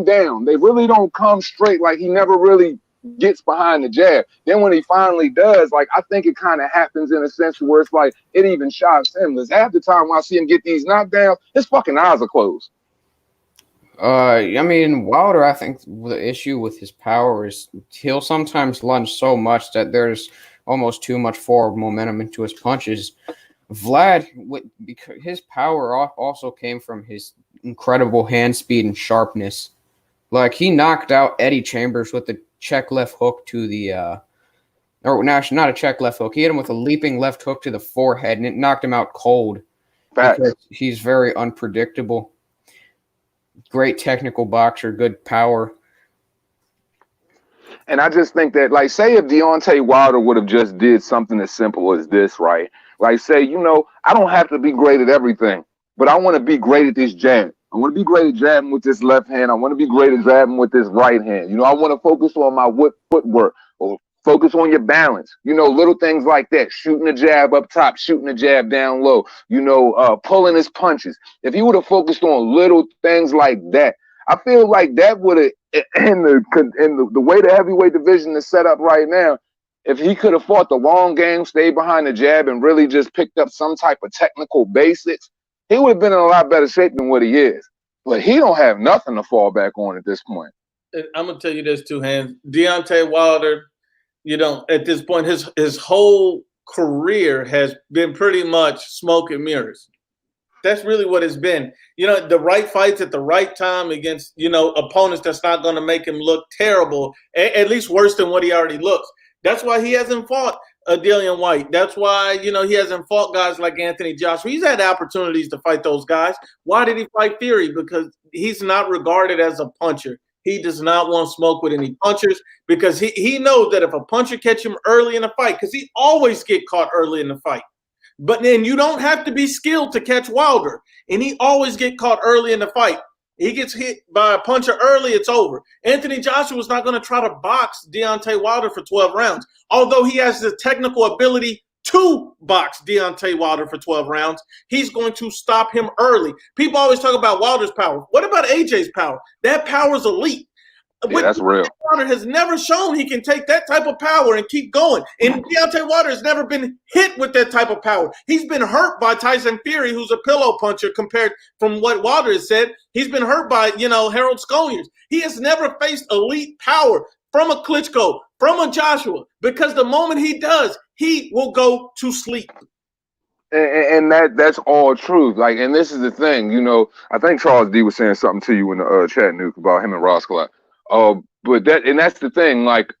Speaker 4: down. They really don't come straight. Like, he never really gets behind the jab. Then when he finally does, like, I think it kind of happens in a sense where it's like it even shocks him. Because half the time when I see him get these knockdowns, his fucking eyes are closed.
Speaker 3: I mean, Wilder, I think the issue with his power is he'll sometimes lunge so much that there's almost too much forward momentum into his punches. Vlad, because his power also came from his incredible hand speed and sharpness. Like, he knocked out Eddie Chambers with the check left hook to the or no, actually not a check left hook. He hit him with a leaping left hook to the forehead, and it knocked him out cold.
Speaker 4: Facts.
Speaker 3: Because he's very unpredictable. Great technical boxer, good power.
Speaker 4: And I just think that, like, say if Deontay Wilder would have just did something as simple as this, right? Like, say, you know, I don't have to be great at everything, but I want to be great at this jab. I want to be great at jabbing with this left hand. I want to be great at jabbing with this right hand. You know, I want to focus on my footwork, or focus on your balance. You know, little things like that. Shooting a jab up top, shooting a jab down low. You know, pulling his punches. If he would have focused on little things like that, I feel like that would have, in the way the heavyweight division is set up right now, if he could have fought the long game, stayed behind the jab, and really just picked up some type of technical basics, he would have been in a lot better shape than what he is. But he don't have nothing to fall back on at this point.
Speaker 1: I'm gonna tell you this, two hands. Deontay Wilder, you know, at this point, his whole career has been pretty much smoke and mirrors. That's really what it's been. You know, the right fights at the right time against, you know, opponents that's not going to make him look terrible, at least worse than what he already looks. That's why he hasn't fought Dillian Whyte. That's why, you know, he hasn't fought guys like Anthony Joshua. He's had opportunities to fight those guys. Why did he fight Fury? Because he's not regarded as a puncher. He does not want to smoke with any punchers because he knows that if a puncher catch him early in the fight, because he always get caught early in the fight. But then you don't have to be skilled to catch Wilder, and he always get caught early in the fight. He gets hit by a puncher early, it's over. Anthony Joshua was not going to try to box Deontay Wilder for 12 rounds, although he has the technical ability to box Deontay Wilder for 12 rounds. He's going to stop him early. People always talk about Wilder's power. What about AJ's power? That power is elite.
Speaker 4: Yeah, that's real.
Speaker 1: Wilder has never shown he can take that type of power and keep going. And Deontay Wilder has never been hit with that type of power. He's been hurt by Tyson Fury, who's a pillow puncher compared from what Wilder has said. He's been hurt by, you know, Harold Sconiers. He has never faced elite power from a Klitschko, from a Joshua, because the moment he does, he will go to sleep.
Speaker 4: And that's all truth. Like, and this is the thing, you know, I think Charles D was saying something to you in the chat, Nuke, about him and Rosklat. But that's the thing. Like,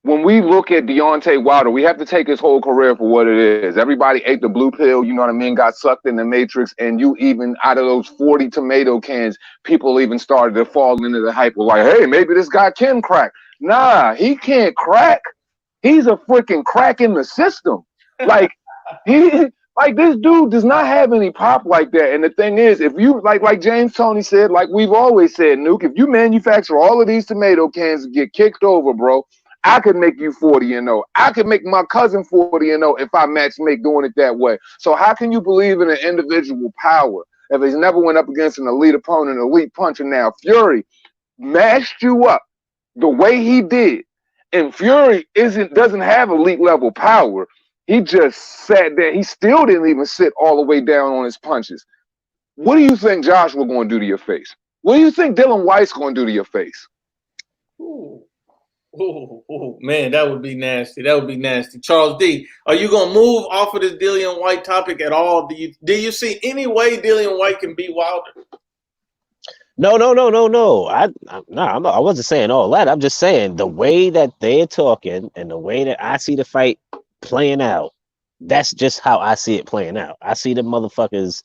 Speaker 4: when we look at Deontay Wilder, we have to take his whole career for what it is. Everybody ate the blue pill, you know what I mean, got sucked in the matrix, and you even, out of those 40 tomato cans, people even started to fall into the hype of like, hey, maybe this guy can crack. Nah, he can't crack. He's a freaking crack in the system. Like, like, this dude does not have any pop like that. And the thing is, if you, like James Toney said, like we've always said, Nuke, if you manufacture all of these tomato cans and get kicked over, bro, I could make you 40-0. I could make my cousin 40-0 if I make doing it that way. So how can you believe in an individual power if he's never went up against an elite opponent, an elite puncher? Now, Fury mashed you up the way he did, and Fury doesn't have elite level power. He just sat there. He still didn't even sit all the way down on his punches. What do you think Joshua going to do to your face? What do you think Dillian Whyte's going to do to your face?
Speaker 1: Ooh, man, that would be nasty. That would be nasty. Charles D, are you going to move off of this Dillian Whyte topic at all? Do you see any way Dillian Whyte can beat Wilder?
Speaker 2: No. I wasn't saying all that. I'm just saying the way that they're talking and the way that I see the fight playing out, that's just how I see it playing out. I see the motherfuckers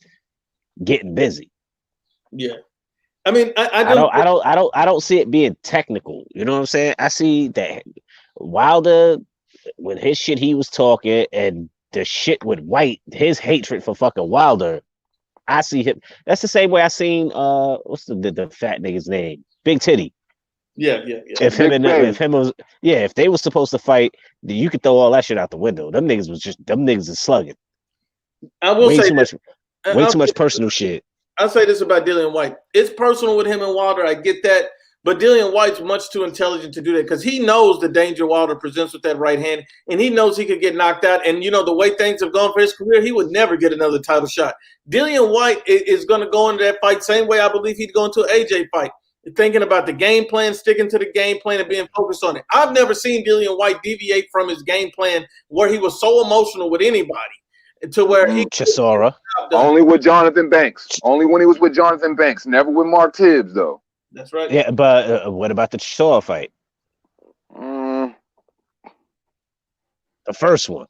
Speaker 2: getting busy.
Speaker 1: Yeah, I mean, I don't see it being technical. You know what I'm saying? I see that Wilder, with his shit he was talking, and the shit with Whyte, his hatred for fucking Wilder. I see him. That's the same way I seen what's the fat nigga's name? Big Titty. Yeah.
Speaker 2: If they were supposed to fight, you could throw all that shit out the window. Them niggas is slugging.
Speaker 1: I will say
Speaker 2: way too much personal shit.
Speaker 1: I'll say this about Dillian Whyte. It's personal with him and Wilder. I get that. But Dillian Whyte's much too intelligent to do that because he knows the danger Wilder presents with that right hand, and he knows he could get knocked out. And, the way things have gone for his career, he would never get another title shot. Dillian Whyte is going to go into that fight same way I believe he'd go into an AJ fight, thinking about the game plan, sticking to the game plan, and being focused on it. I've never seen Dillian Whyte deviate from his game plan where he was so emotional with anybody to where he
Speaker 2: Chisora.
Speaker 4: Only with Jonathan Banks. Only when he was with Jonathan Banks. Never with Mark Tibbs, though.
Speaker 1: That's right.
Speaker 2: Yeah, but what about the Chisora fight?
Speaker 4: Mm.
Speaker 2: The first one.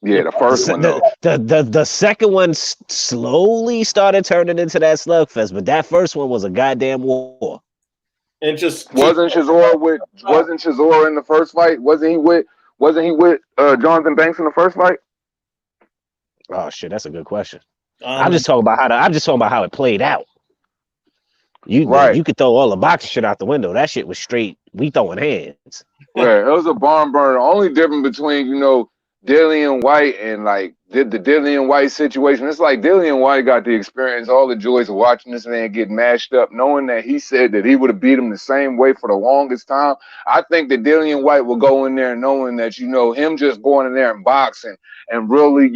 Speaker 4: Yeah, the first one, though.
Speaker 2: The second one slowly started turning into that slugfest, but that first one was a goddamn war.
Speaker 1: And just
Speaker 4: wasn't Chisora in the first fight? Wasn't he with Jonathan Banks in the first fight?
Speaker 2: Oh shit, that's a good question. I'm just talking about how it played out. You could throw all the boxing shit out the window. That shit was straight. We throwing hands.
Speaker 4: Yeah, it was a barn burner. Only difference between Dillian Whyte and the Dillian Whyte situation. It's like Dillian Whyte got the experience, all the joys of watching this man get mashed up, knowing that he said that he would have beat him the same way for the longest time. I think that Dillian Whyte will go in there knowing that him just going in there and boxing and really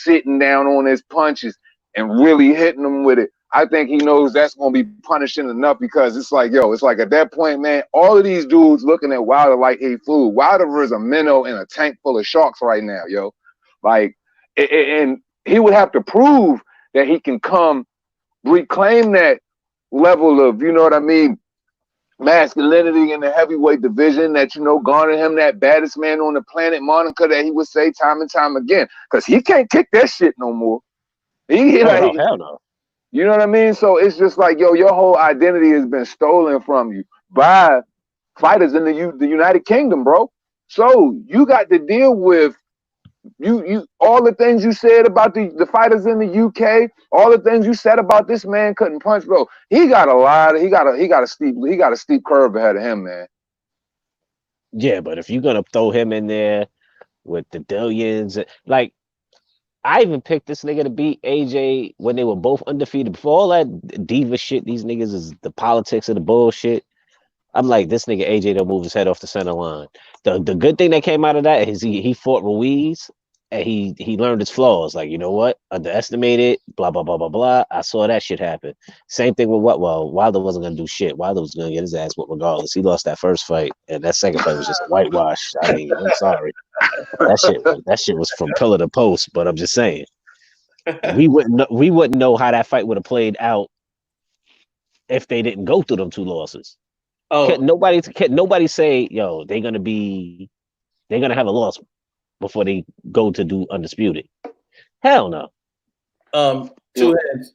Speaker 4: sitting down on his punches and really hitting them with it. I think he knows that's going to be punishing enough because it's like at that point, man, all of these dudes looking at Wilder like he food. Wilder is a minnow in a tank full of sharks right now, yo. And he would have to prove that he can come reclaim that level of, masculinity in the heavyweight division that, garner him that baddest man on the planet moniker that he would say time and time again. Because he can't kick that shit no more.
Speaker 2: Hell no.
Speaker 4: You know what I mean? So it's just like, your whole identity has been stolen from you by fighters in the United Kingdom, bro. So you got to deal with you all the things you said about the fighters in the UK, all the things you said about this man couldn't punch, bro. He got a steep curve ahead of him, man.
Speaker 2: Yeah, but if you're gonna throw him in there with the Dillians, I even picked this nigga to beat AJ when they were both undefeated. Before all that diva shit, these niggas is the politics of the bullshit. I'm like, this nigga AJ don't move his head off the center line. The good thing that came out of that is he fought Ruiz and he learned his flaws. Like, you know what? Underestimated, blah, blah, blah, blah, blah. I saw that shit happen. Same thing with Wilder wasn't gonna do shit. Wilder was gonna get his ass whooped regardless. He lost that first fight, and that second fight was just a whitewash. I mean, I'm sorry. That shit was from pillar to post, but I'm just saying. We wouldn't know how that fight would have played out if they didn't go through them two losses. Oh, can't nobody say, yo, they're gonna have a loss before they go to do undisputed. Hell no.
Speaker 1: Two heads.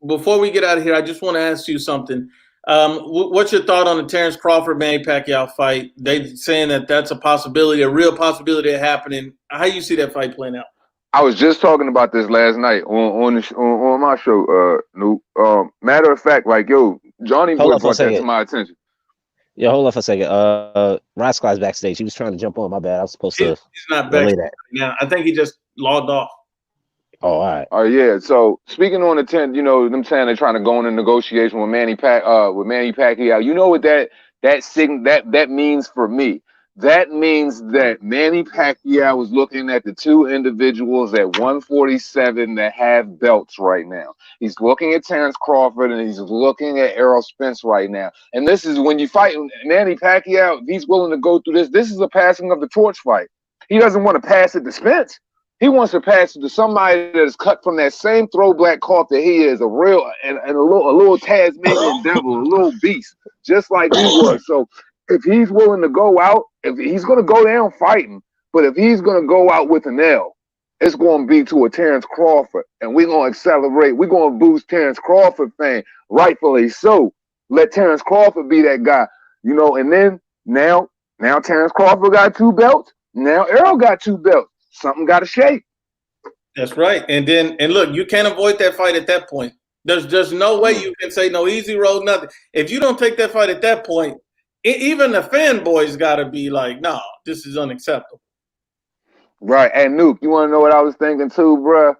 Speaker 1: Before we get out of here, I just want to ask you something. What's your thought on the Terrence Crawford Manny Pacquiao fight? They saying that that's a possibility, a real possibility of happening. How you see that fight playing out?
Speaker 4: I was just talking about this last night on my show, Nuke. Matter of fact, Johnny Boy brought that to my attention.
Speaker 2: Yeah, hold on for a second. Rod Squad's backstage. He was trying to jump on. My bad. I was supposed to.
Speaker 1: He's not back now. I think he just logged off.
Speaker 2: Oh, all right.
Speaker 4: Oh yeah. So speaking on the 10, them saying they're trying to go in a negotiation with Manny Pacquiao. You know what that means for me? That means that Manny Pacquiao is looking at the two individuals at 147 that have belts right now. He's looking at Terrence Crawford and he's looking at Errol Spence right now. And this is when you fight Manny Pacquiao, if he's willing to go through this. This is a passing of the torch fight. He doesn't want to pass it to Spence. He wants to pass it to somebody that is cut from that same throwback cloth that he is, a real and a little Tasmanian devil, a little beast, just like he was. So if he's willing to go out, if he's going to go down fighting, but if he's going to go out with an L, it's going to be to a Terrence Crawford. And we're going to accelerate. We're going to boost Terrence Crawford fame, rightfully so. Let Terrence Crawford be that guy, and then now Terrence Crawford got 2 belts. Now Errol got 2 belts. Something got to shake.
Speaker 1: That's right. And look, you can't avoid that fight at that point. There's no way you can say no easy road, nothing. If you don't take that fight at that point, even the fanboys got to be like, no, this is unacceptable.
Speaker 4: Right. And Nuke, you want to know what I was thinking too, bruh?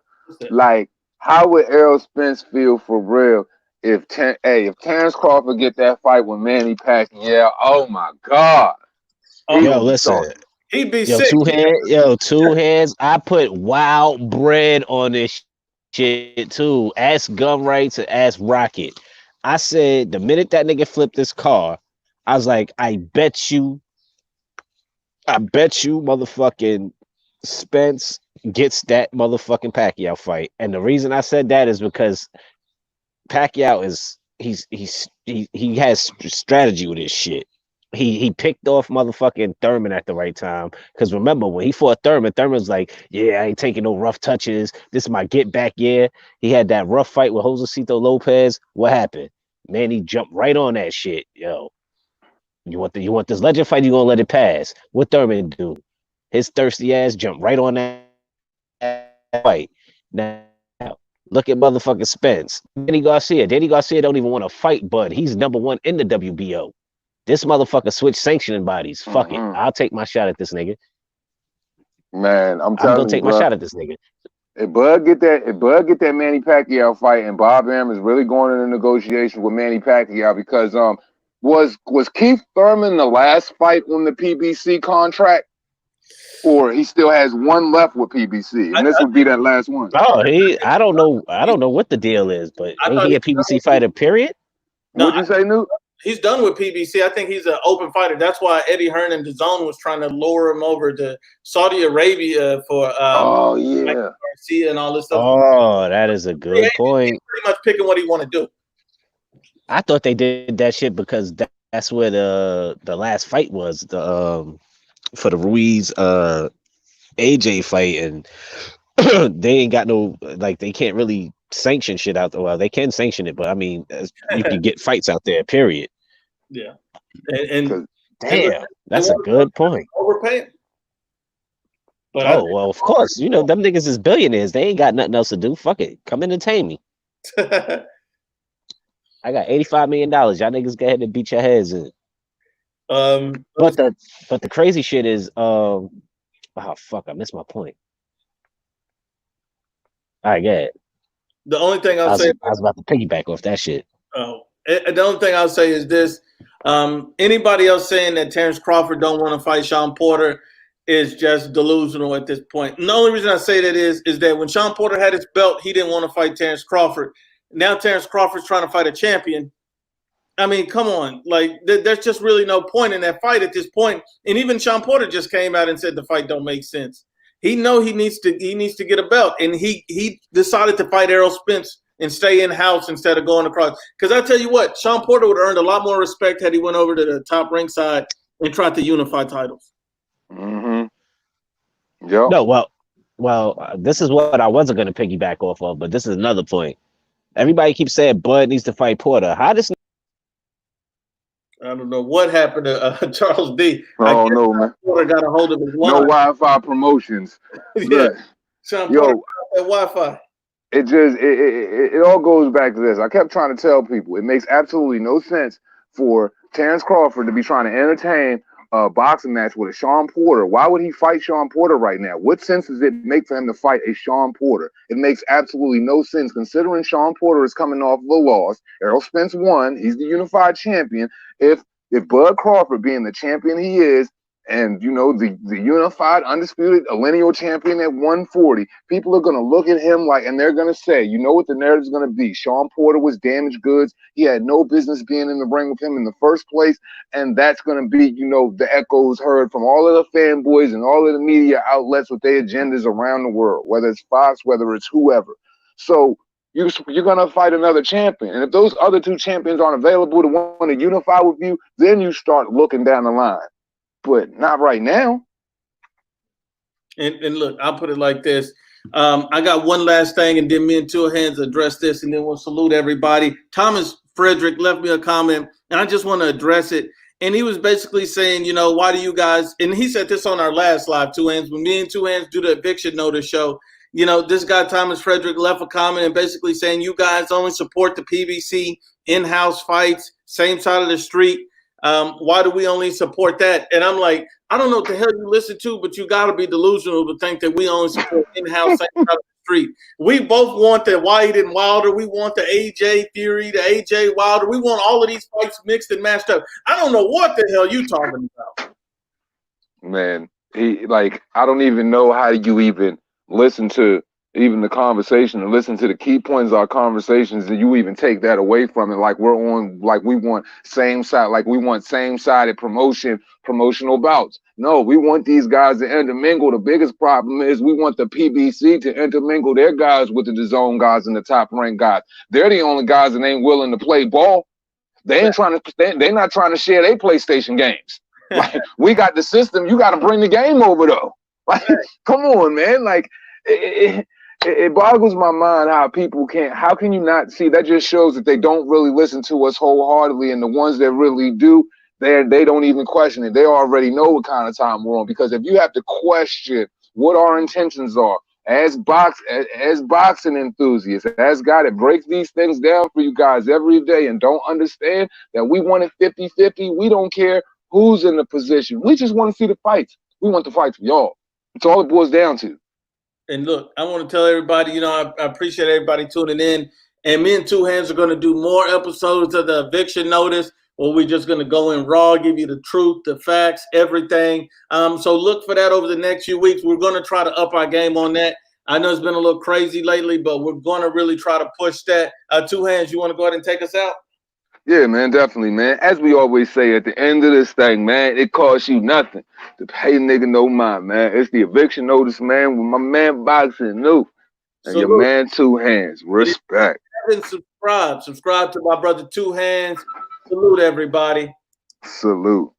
Speaker 4: Like, how would Errol Spence feel for real if Terrence Crawford get that fight with Manny Pacquiao, oh my God.
Speaker 2: Yo, listen.
Speaker 1: He'd be
Speaker 2: Yo,
Speaker 1: sick.
Speaker 2: two hands. I put wild bread on this shit too. Ask Gun Rights and ask Rocket. I said the minute that nigga flipped this car, I was like, I bet you, motherfucking Spence gets that motherfucking Pacquiao fight. And the reason I said that is because Pacquiao is he has strategy with his shit. He picked off motherfucking Thurman at the right time. Because remember, when he fought Thurman was like, yeah, I ain't taking no rough touches. This is my get back year. He had that rough fight with Josecito Lopez. What happened? Man, he jumped right on that shit. Yo, you want this legend fight, you gonna let it pass. What Thurman do? His thirsty ass jumped right on that fight. Now, look at motherfucking Spence. Danny Garcia don't even want to fight Bud. He's number one in the WBO. This motherfucker switched sanctioning bodies. Fuck it. I'll take my shot at this nigga.
Speaker 4: Man, I'm
Speaker 2: gonna take my shot at this nigga.
Speaker 4: If Bud get that Manny Pacquiao fight, and Bob Arum is really going into negotiation with Manny Pacquiao, because was Keith Thurman the last fight on the PBC contract, or he still has one left with PBC, and this would be that last one?
Speaker 2: Oh, I don't know what the deal is, but ain't he a PBC fighter? Period.
Speaker 4: What'd you say, Newt?
Speaker 1: He's done with PBC. I think he's an open fighter. That's why Eddie Hearn and DAZN was trying to lure him over to Saudi Arabia for Garcia and all this stuff.
Speaker 2: Oh, that is a good point.
Speaker 1: He's pretty much picking what he want to do.
Speaker 2: I thought they did that shit because that's where the last fight was, for the Ruiz AJ fight, and they ain't got no, like, they can't really sanction shit out there. Well, they can sanction it, but I mean, you can get fights out there, period.
Speaker 1: Yeah. And
Speaker 2: damn, that's a good point.
Speaker 1: Overpaying.
Speaker 2: But well, of course, you know, them niggas is billionaires. They ain't got nothing else to do. Fuck it. Come entertain me. I got $85 million. Y'all niggas go ahead and beat your heads in. But the crazy shit is, oh fuck, I missed my point. All right, go ahead.
Speaker 1: The only thing I
Speaker 2: was about to piggyback off that shit.
Speaker 1: The only thing I'll say is this: anybody else saying that Terrence Crawford don't want to fight Sean Porter is just delusional at this point. And the only reason I say that is that when Sean Porter had his belt, he didn't want to fight Terrence Crawford. Now Terrence Crawford's trying to fight a champion. I mean, come on. Like, there's just really no point in that fight at this point. And even Sean Porter just came out and said the fight don't make sense. He needs to get a belt, and he decided to fight Errol Spence and stay in house instead of going across. Because I tell you what, Sean Porter would have earned a lot more respect had he went over to the top ringside and tried to unify titles.
Speaker 4: Mm-hmm. Yep.
Speaker 2: No, well, this is what I wasn't going to piggyback off of, but this is another point. Everybody keeps saying Bud needs to fight Porter. How does?
Speaker 1: I don't know what happened to Charles D.
Speaker 4: I don't know, man.
Speaker 1: Porter got a hold of his line.
Speaker 4: No Wi-Fi promotions.
Speaker 1: Yeah. Sean Porter got that Wi-Fi.
Speaker 4: It all goes back to this. I kept trying to tell people it makes absolutely no sense for Terrence Crawford to be trying to entertain a boxing match with a Sean Porter. Why would he fight Sean Porter right now? What sense does it make for him to fight a Sean Porter? It makes absolutely no sense, considering Sean Porter is coming off of a loss. Errol Spence won. He's the unified champion. If Bud Crawford, being the champion he is, and, you know, the unified, undisputed, lineal champion at 140, people are going to look at him like, and they're going to say, you know what the narrative is going to be? Sean Porter was damaged goods. He had no business being in the ring with him in the first place. And that's going to be, you know, the echoes heard from all of the fanboys and all of the media outlets with their agendas around the world, whether it's Fox, whether it's whoever. So you're going to fight another champion. And if those other two champions aren't available to want to unify with you, then you start looking down the line. But not right now.
Speaker 1: And look, I'll put it like this. I got one last thing, and then me and Two Hands address this, and then we'll salute everybody. Thomas Frederick left me a comment, and I just want to address it. And he was basically saying, you know, why do you guys, and he said this on our last live, Two Hands, when me and Two Hands do the eviction notice show, you know, this guy, Thomas Frederick, left a comment and basically saying you guys only support the PBC in-house fights, same side of the street. Why do we only support that? And I'm like, I don't know what the hell you listen to, but you got to be delusional to think that we only support in-house street. We both want the Whyte and Wilder. We want the AJ Fury, the AJ Wilder. We want all of these fights mixed and matched up. I don't know what the hell you talking about.
Speaker 4: Man, I don't even know how you even listen to even the conversation and listen to the key points of our conversations, and you even take that away from it. Like we want same-sided promotional bouts. No, we want these guys to intermingle. The biggest problem is we want the PBC to intermingle their guys with the DAZN guys and the top-ranked guys. They're the only guys that ain't willing to play ball. They're not trying to share their PlayStation games. Like, we got the system. You got to bring the game over, though. Like, come on, man. Like, it boggles my mind how people can't. How can you not see? That just shows that they don't really listen to us wholeheartedly, and the ones that really do, they don't even question it. They already know what kind of time we're on. Because if you have to question what our intentions are as boxing enthusiasts, as guy that breaks these things down for you guys every day, and don't understand that we want it 50-50, we don't care who's in the position. We just want to see the fights. We want the fights for y'all. That's all it boils down to.
Speaker 1: And look, I want to tell everybody, I appreciate everybody tuning in. And me and Two Hands are going to do more episodes of the eviction notice, where we're just going to go in raw, give you the truth, the facts, everything. So look for that over the next few weeks. We're going to try to up our game on that. I know it's been a little crazy lately, but we're going to really try to push that. Two Hands, you want to go ahead and take us out?
Speaker 4: Yeah, man, definitely, man. As we always say at the end of this thing, man, it costs you nothing to pay a nigga no mind, man. It's the eviction notice, man, with my man Boxing New and your man Two Hands. Respect.
Speaker 1: And subscribe to my brother Two Hands. Salute, everybody.
Speaker 4: Salute.